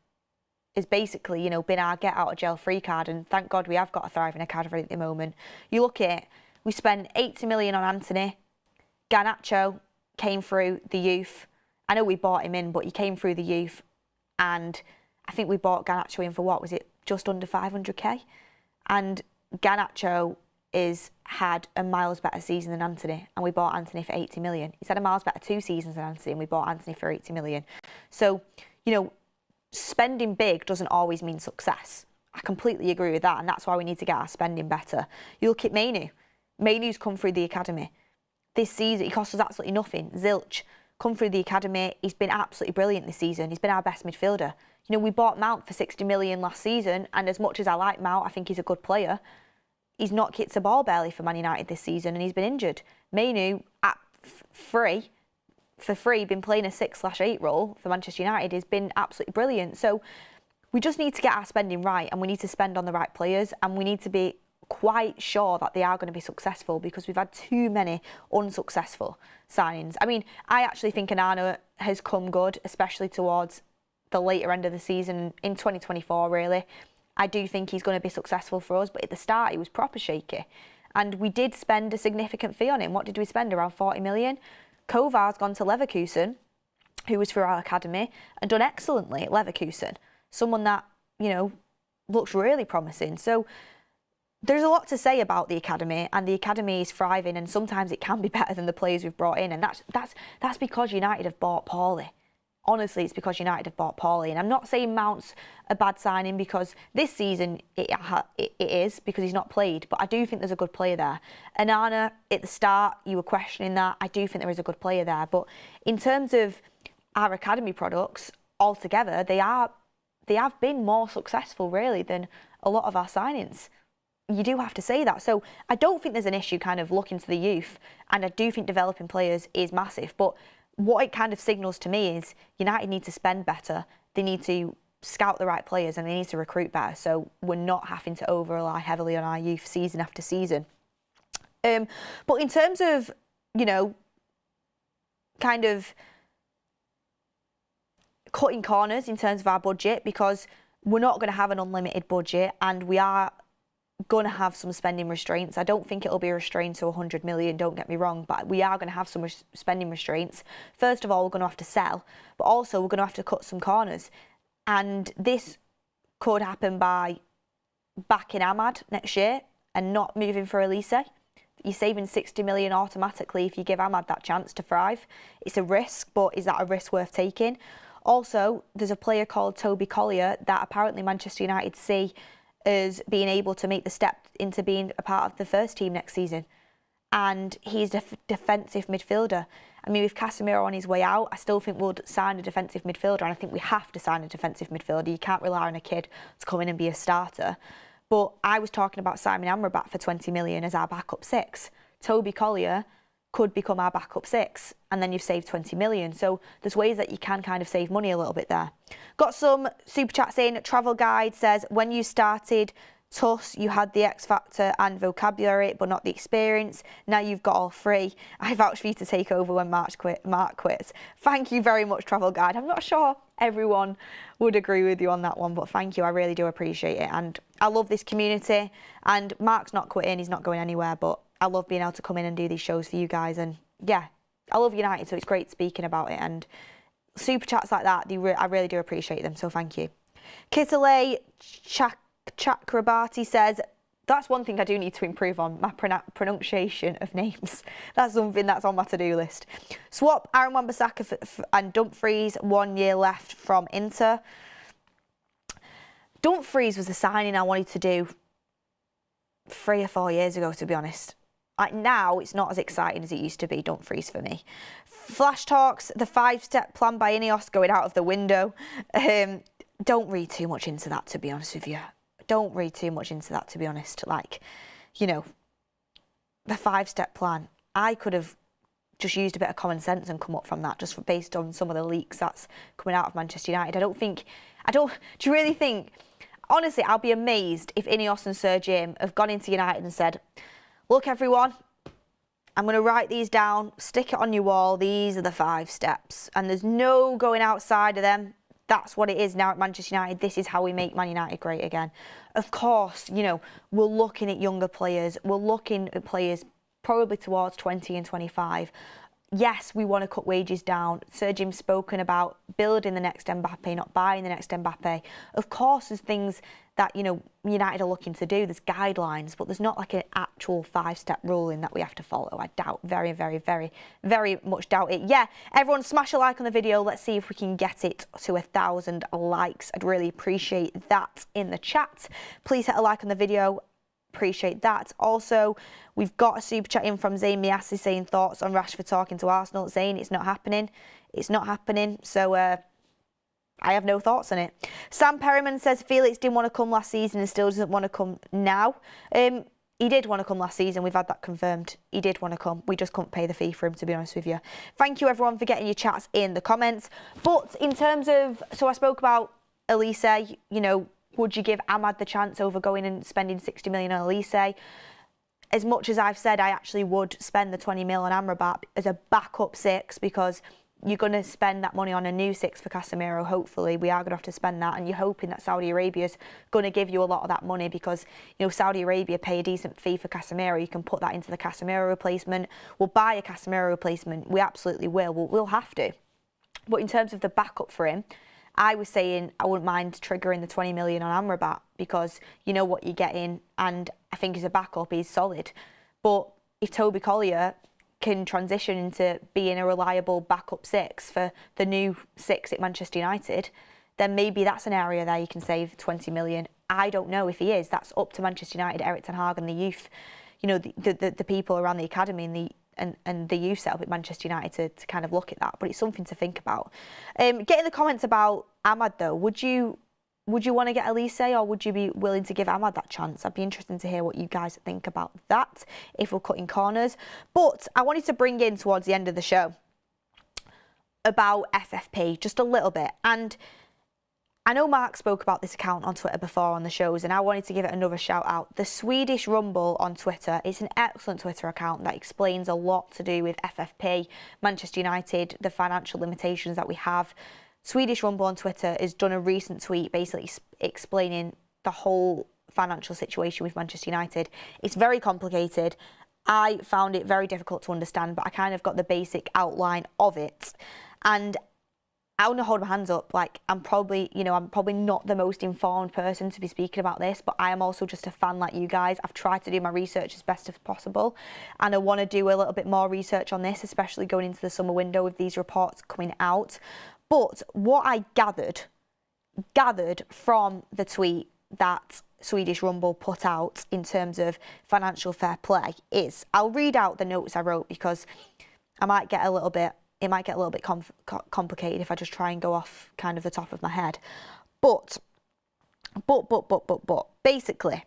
is basically, you know, been our get out of jail free card, and thank God we have got a thriving academy at the moment. You look at it, we spent 80 million on Anthony. Garnacho came through the youth. I know we bought him in, but he came through the youth, and I think we bought Garnacho in for, what was it, just under 500k? And Garnacho had a miles better season than Anthony, and we bought Anthony for 80 million. He's had a miles better 2 seasons than Anthony, and we bought Anthony for 80 million. So, you know, spending big doesn't always mean success. I completely agree with that, and that's why we need to get our spending better. You look at Mainoo. Mainoo's come through the academy. This season, he cost us absolutely nothing. Zirkzee, come through the academy. He's been absolutely brilliant this season. He's been our best midfielder. You know, we bought Mount for 60 million last season, and as much as I like Mount, I think he's a good player, he's not kicked a ball barely for Man United this season, and he's been injured. Mainoo, at free, for free, been playing a 6/8 role for Manchester United, has been absolutely brilliant. So we just need to get our spending right, and we need to spend on the right players, and we need to be quite sure that they are going to be successful, because we've had too many unsuccessful signings. I mean, I actually think Onana has come good, especially towards the later end of the season in 2024, really. I do think he's going to be successful for us, but at the start he was proper shaky. And we did spend a significant fee on him. What did we spend? Around 40 million. Kovar's gone to Leverkusen, who was for our academy, and done excellently at Leverkusen. Someone that, you know, looks really promising. So there's a lot to say about the academy, and the academy is thriving, and sometimes it can be better than the players we've brought in, and that's because United have bought poorly. Honestly, it's because United have bought poorly. And I'm not saying Mount's a bad signing, because this season it is, because he's not played. But I do think there's a good player there. Onana, at the start, you were questioning that. I do think there is a good player there. But in terms of our academy products altogether, they have been more successful, really, than a lot of our signings. You do have to say that. So I don't think there's an issue kind of looking to the youth. And I do think developing players is massive. But what it kind of signals to me is United need to spend better. They need to scout the right players, and they need to recruit better. So we're not having to over-rely heavily on our youth season after season. But in terms of, you know, kind of cutting corners in terms of our budget, because we're not going to have an unlimited budget, and we are going to have some spending restraints. I don't think it'll be restrained to 100 million, don't get me wrong, but we are going to have some spending restraints. First of all, we're going to have to sell, but also we're going to have to cut some corners. And this could happen by backing Ahmad next year and not moving for Elise. You're saving 60 million automatically if you give Ahmad that chance to thrive. It's a risk, but is that a risk worth taking? Also, there's a player called Toby Collier that apparently Manchester United see as being able to make the step into being a part of the first team next season. And he's a defensive midfielder. I mean, with Casemiro on his way out, I still think we'll sign a defensive midfielder, and I think we have to sign a defensive midfielder. You can't rely on a kid to come in and be a starter. But I was talking about Simon Amrabat for 20 million as our backup six. Toby Collier could become our backup six, and then you've saved 20 million. So there's ways that you can kind of save money a little bit there. Got some super chats in. Travel Guide says, when you started TUS, you had the X factor and vocabulary, but not the experience. Now you've got all three. I vouch for you to take over when Mark quits. Thank you very much, Travel Guide. I'm not sure everyone would agree with you on that one, but thank you. I really do appreciate it. And I love this community. And Mark's not quitting. He's not going anywhere, but I love being able to come in and do these shows for you guys. And yeah, I love United, so it's great speaking about it. And super chats like that, I really do appreciate them, so thank you. Kitale Chakrabati says, that's one thing I do need to improve on, my pronunciation of names. That's something that's on my to-do list. Swap Aaron Wan-Bissaka and Dumfries, 1 year left from Inter. Dumfries was a signing I wanted to do 3 or 4 years ago, to be honest. Like now, it's not as exciting as it used to be, Dumfries, for me. Flash talks, the 5-step plan by INEOS going out of the window. Don't read too much into that, to be honest with you. Don't read too much into that, to be honest. Like, you know, the 5-step plan, I could have just used a bit of common sense and come up from that, just based on some of the leaks that's coming out of Manchester United. Do you really think, honestly, I'll be amazed if INEOS and Sir Jim have gone into United and said, look, everyone, I'm going to write these down, stick it on your wall. These are the 5 steps. And there's no going outside of them. That's what it is now at Manchester United. This is how we make Man United great again. Of course, you know, we're looking at younger players. We're looking at players probably towards 20 and 25. Yes, we want to cut wages down. Sir Jim's spoken about building the next Mbappe, not buying the next Mbappe. Of course, there's things that, you know, United are looking to do. There's guidelines, but there's not like an actual 5-step ruling that we have to follow. I doubt, very, very, very, very much doubt it. Yeah, everyone smash a like on the video. Let's see if we can get it to 1,000 likes. I'd really appreciate that in the chat. Please hit a like on the video. Appreciate that. Also, we've got a super chat in from Zayn Miassi saying thoughts on Rashford talking to Arsenal. Zayn, it's not happening. It's not happening. So I have no thoughts on it. Sam Perryman says Felix didn't want to come last season and still doesn't want to come now. He did want to come last season. We've had that confirmed. He did want to come. We just couldn't pay the fee for him, to be honest with you. Thank you, everyone, for getting your chats in the comments. But in terms of, so I spoke about Elise, you know, would you give Ahmad the chance over going and spending 60 million on Elise? As much as I've said, I actually would spend the 20 mil on Amrabat as a backup 6, because you're going to spend that money on a new 6 for Casemiro. Hopefully, we are going to have to spend that, and you're hoping that Saudi Arabia's going to give you a lot of that money, because, you know, Saudi Arabia pay a decent fee for Casemiro. You can put that into the Casemiro replacement. We'll buy a Casemiro replacement. We absolutely will. We'll have to. But in terms of the backup for him, I was saying I wouldn't mind triggering the 20 million on Amrabat, because you know what you're getting, and I think as a backup he's solid. But if Toby Collier can transition into being a reliable backup 6 for the new 6 at Manchester United, then maybe that's an area there you can save 20 million. I don't know if he is. That's up to Manchester United, Erik ten Hag and the youth, you know, the people around the academy and the youth setup at Manchester United to kind of look at that. But it's something to think about. Get in the comments about Ahmad though. Would you want to get Elise, or would you be willing to give Ahmad that chance? I'd be interested to hear what you guys think about that, if we're cutting corners. But I wanted to bring in towards the end of the show about FFP just a little bit. And I know Mark spoke about this account on Twitter before on the shows, and I wanted to give it another shout out. The Swedish Rumble on Twitter is an excellent Twitter account that explains a lot to do with FFP, Manchester United, the financial limitations that we have. Swedish Rumble on Twitter has done a recent tweet basically explaining the whole financial situation with Manchester United. It's very complicated. I found it very difficult to understand, but I kind of got the basic outline of it. And I want to hold my hands up. Like, I'm probably not the most informed person to be speaking about this, but I am also just a fan like you guys. I've tried to do my research as best as possible, and I want to do a little bit more research on this, especially going into the summer window with these reports coming out. But what I gathered from the tweet that Swedish Rumble put out in terms of financial fair play is, I'll read out the notes I wrote, because it might get a little bit complicated if I just try and go off kind of the top of my head. But basically,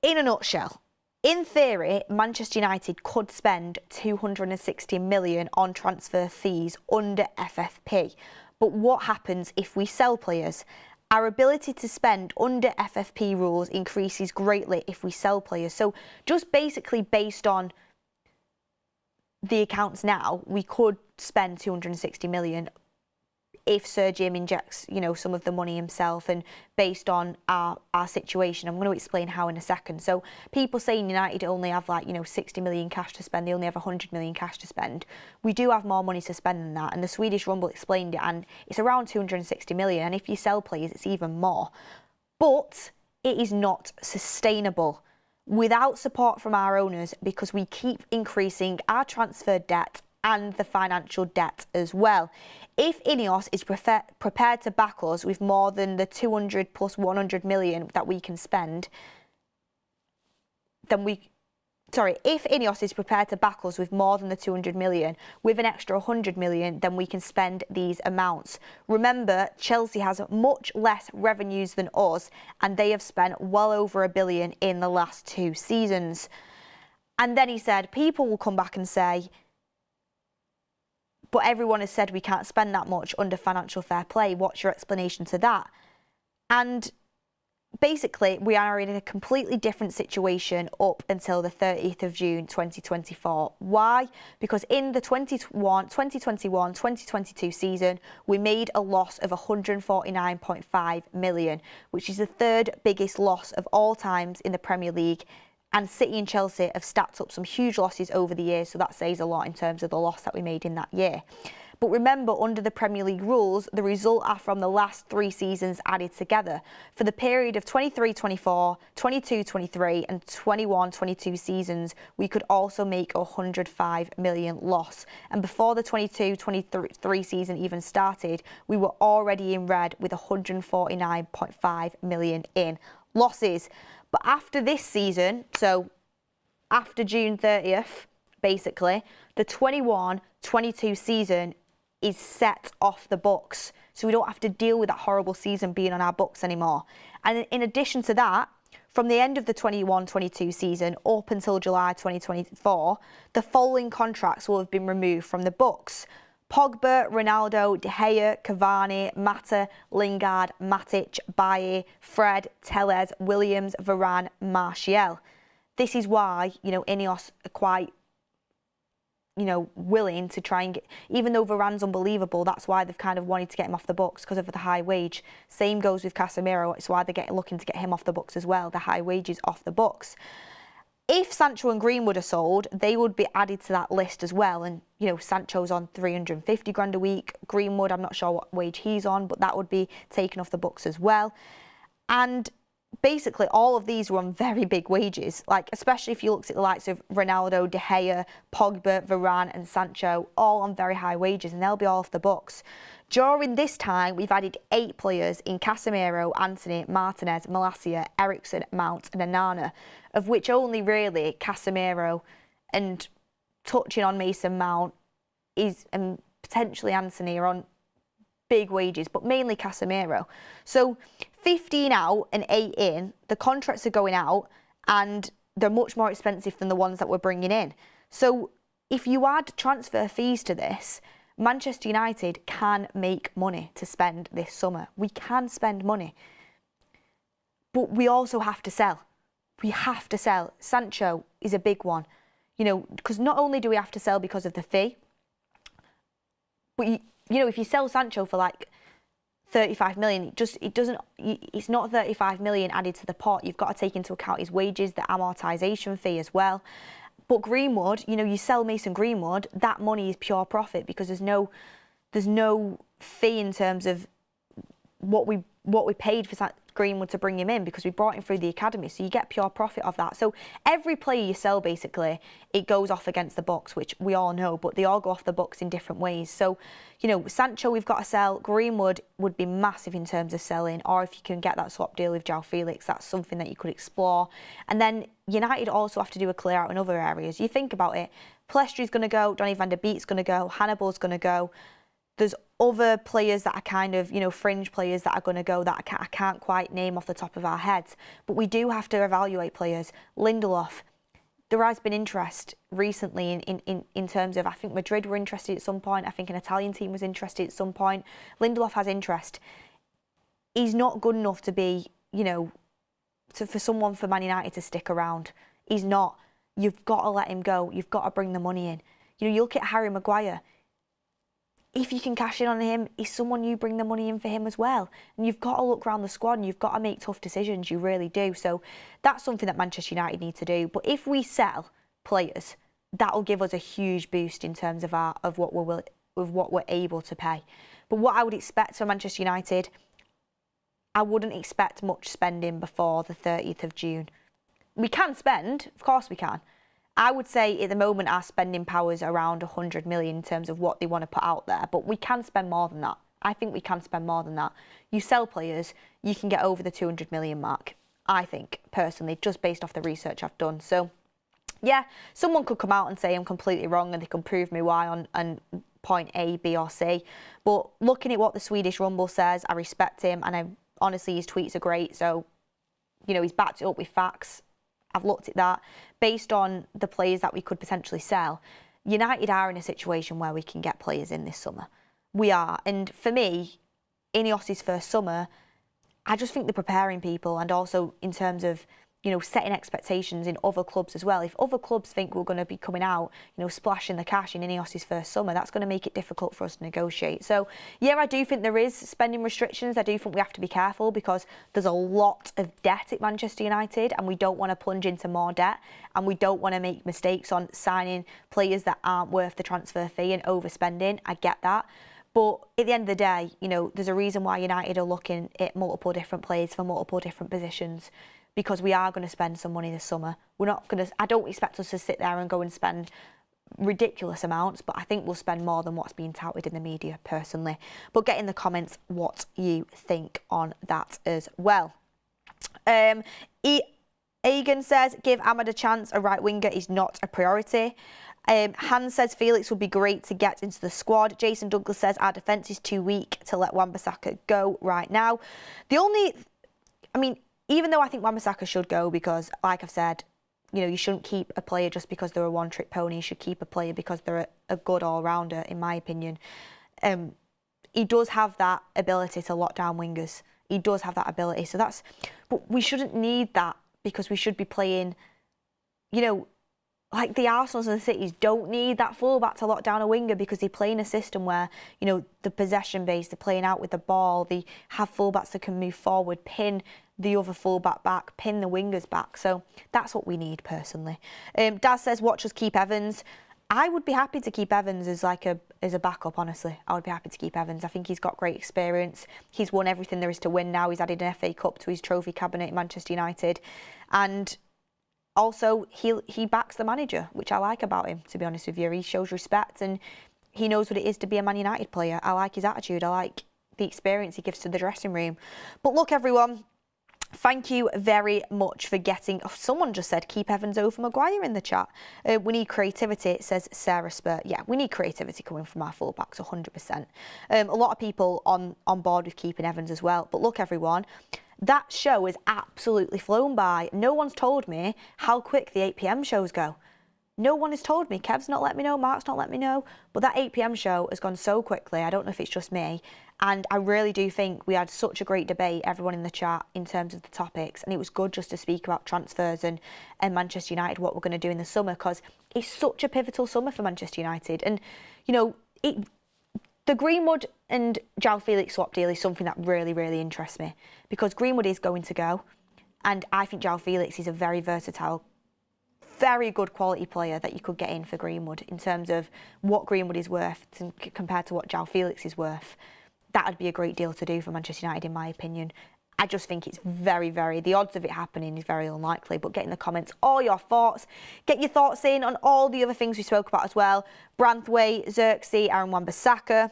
in a nutshell, in theory, Manchester United could spend 260 million on transfer fees under FFP. But what happens if we sell players? Our ability to spend under FFP rules increases greatly if we sell players. So just basically based on the accounts now, we could spend 260 million if Sir Jim injects, you know, some of the money himself, and based on our situation. I'm going to explain how in a second. So people saying United only have 60 million cash to spend, they only have 100 million cash to spend. We do have more money to spend than that, and the Swedish Rumble explained it, and it's around 260 million, and if you sell players it's even more. But it is not sustainable without support from our owners, because we keep increasing our transfer debt and the financial debt as well. If INEOS is prepared to back us with more than the 200 plus 100 million that we can spend, if INEOS is prepared to back us with more than the 200 million, with an extra 100 million, then we can spend these amounts. Remember, Chelsea has much less revenues than us, and they have spent well over £1 billion in the last 2 seasons. And then he said, people will come back and say, but everyone has said we can't spend that much under financial fair play. What's your explanation to that? And basically, we are in a completely different situation up until the 30th of June 2024. Why? Because in the 2021-2022 season, we made a loss of 149.5 million, which is the 3rd biggest loss of all times in the Premier League. And City and Chelsea have stacked up some huge losses over the years, so that says a lot in terms of the loss that we made in that year. But remember, under the Premier League rules, the result are from the last 3 seasons added together. For the period of 23-24, 22-23 and 21-22 seasons, we could also make a 105 million loss. And before the 22-23 season even started, we were already in red with 149.5 million in losses. But after this season, so after June 30th, basically, the 21-22 season is set off the books. So we don't have to deal with that horrible season being on our books anymore. And in addition to that, from the end of the 21-22 season up until July 2024, the following contracts will have been removed from the books: Pogba, Ronaldo, De Gea, Cavani, Mata, Lingard, Matic, Baye, Fred, Tellez, Williams, Varane, Martial. This is why, INEOS are quite, willing to try and get, even though Varane's unbelievable, that's why they've kind of wanted to get him off the books, because of the high wage. Same goes with Casemiro. It's why they're looking to get him off the books as well, the high wages off the books. If Sancho and Greenwood are sold, they would be added to that list as well. And, Sancho's on 350 grand a week. Greenwood, I'm not sure what wage he's on, but that would be taken off the books as well. And basically, all of these were on very big wages, especially if you looked at the likes of Ronaldo, De Gea, Pogba, Varane and Sancho, all on very high wages, and they'll be all off the books. During this time, we've added 8 players in Casemiro, Antony, Martinez, Malacia, Eriksen, Mount and Onana, of which only really Casemiro and touching on Mason Mount and potentially Antony are on big wages, but mainly Casemiro. So 15 out and 8 in, the contracts are going out and they're much more expensive than the ones that we're bringing in. So if you add transfer fees to this, Manchester United can make money to spend this summer. We can spend money. But we also have to sell. We have to sell. Sancho is a big one, because not only do we have to sell because of the fee, but if you sell Sancho for 35 million, it's not 35 million added to the pot. You've got to take into account his wages, the amortisation fee as well. But Greenwood, you sell Mason Greenwood, that money is pure profit, because there's no fee in terms of what we paid for Greenwood to bring him in, because we brought him through the academy, so you get pure profit of that. So every player you sell, basically, it goes off against the books, which we all know, but they all go off the books in different ways. So, Sancho we've got to sell. Greenwood would be massive in terms of selling, or if you can get that swap deal with Joao Felix, that's something that you could explore. And then United also have to do a clear out in other areas. You think about it, Palestri's going to go, Donny van der Beek's going to go, Hannibal's going to go. There's other players that are kind of, fringe players that are going to go that I can't quite name off the top of our heads. But we do have to evaluate players. Lindelof, there has been interest recently in terms of, I think Madrid were interested at some point. I think an Italian team was interested at some point. Lindelof has interest. He's not good enough to be, for someone for Man United to stick around. He's not. You've got to let him go. You've got to bring the money in. You look at Harry Maguire. If you can cash in on him, he's someone you bring the money in for him as well. And you've got to look around the squad and you've got to make tough decisions, you really do. So that's something that Manchester United need to do. But if we sell players, that'll give us a huge boost in terms of what we're able to pay. But what I would expect from Manchester United, I wouldn't expect much spending before the 30th of June. We can spend, of course we can. I would say at the moment our spending power is around 100 million in terms of what they want to put out there, but we can spend more than that. I think we can spend more than that. You sell players, you can get over the 200 million mark, I think, personally, just based off the research I've done. So, yeah, someone could come out and say I'm completely wrong and they can prove me why on point A, B or C. But looking at what the Swedish Rumble says, I respect him, and honestly, his tweets are great. So, he's backed it up with facts. I've looked at that. Based on the players that we could potentially sell, United are in a situation where we can get players in this summer. We are. And for me, INEOS's first summer, I just think they're preparing people, and also in terms of, setting expectations in other clubs as well. If other clubs think we're going to be coming out, splashing the cash in INEOS's first summer, that's going to make it difficult for us to negotiate. So, yeah, I do think there is spending restrictions. I do think we have to be careful, because there's a lot of debt at Manchester United, and we don't want to plunge into more debt, and we don't want to make mistakes on signing players that aren't worth the transfer fee and overspending. I get that. But at the end of the day, there's a reason why United are looking at multiple different players for multiple different positions, because we are going to spend some money this summer. I don't expect us to sit there and go and spend ridiculous amounts, but I think we'll spend more than what's being touted in the media, personally. But get in the comments what you think on that as well. Egan says, give Ahmad a chance. A right winger is not a priority. Hans says Felix would be great to get into the squad. Jason Douglas says our defence is too weak to let Wan-Bissaka go right now. even though I think Wan-Bissaka should go because, like I've said, you know, you shouldn't keep a player just because they're a one-trick pony. You should keep a player because they're a good all-rounder, in my opinion. He does have that ability to lock down wingers. He does have that ability. So that's... But we shouldn't need that because we should be playing, you know, like the Arsenals and the Cities don't need that fullback to lock down a winger because they play in a system where, you know, the possession base, they're playing out with the ball, they have fullbacks that can move forward, pin the other fullback back, pin the wingers back. So that's what we need, personally. Daz says, watch us keep Evans. I would be happy to keep Evans as a backup, honestly. I would be happy to keep Evans. I think he's got great experience. He's won everything there is to win now. He's added an FA Cup to his trophy cabinet at Manchester United. And also, he backs the manager, which I like about him, to be honest with you. He shows respect and he knows what it is to be a Man United player. I like his attitude. I like the experience he gives to the dressing room. But look, everyone, thank you very much for getting... Oh, someone just said, keep Evans over Maguire in the chat. We need creativity, says Sarah Spur. Yeah, we need creativity coming from our fullbacks, 100%. A lot of people on board with keeping Evans as well. But look, everyone... That show has absolutely flown by. No one's told me how quick the 8 p.m. shows go. No one has told me. Kev's not let me know. Mark's not let me know. But that 8 p.m. show has gone so quickly. I don't know if it's just me. And I really do think we had such a great debate, everyone in the chat, in terms of the topics. And it was good just to speak about transfers and Manchester United, what we're going to do in the summer, because it's such a pivotal summer for Manchester United. And, you know, the Greenwood and Joao Felix swap deal is something that really, really interests me because Greenwood is going to go and I think Joao Felix is a very versatile, very good quality player that you could get in for Greenwood in terms of what Greenwood is worth compared to what Joao Felix is worth. That would be a great deal to do for Manchester United, in my opinion. I just think it's very, the odds of it happening is very unlikely, but get in the comments all your thoughts. Get your thoughts in on all the other things we spoke about as well. Branthwaite, Zirkzee, Wan-Bissaka,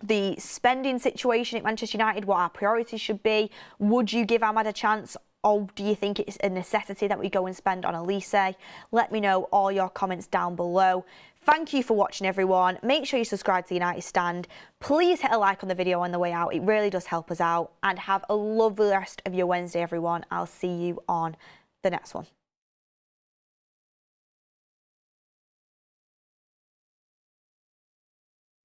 the spending situation at Manchester United, what our priorities should be. Would you give Ahmad a chance? Or do you think it's a necessity that we go and spend on Elise? Let me know all your comments down below. Thank you for watching, everyone. Make sure you subscribe to the United Stand. Please hit a like on the video on the way out. It really does help us out. And have a lovely rest of your Wednesday, everyone. I'll see you on the next one.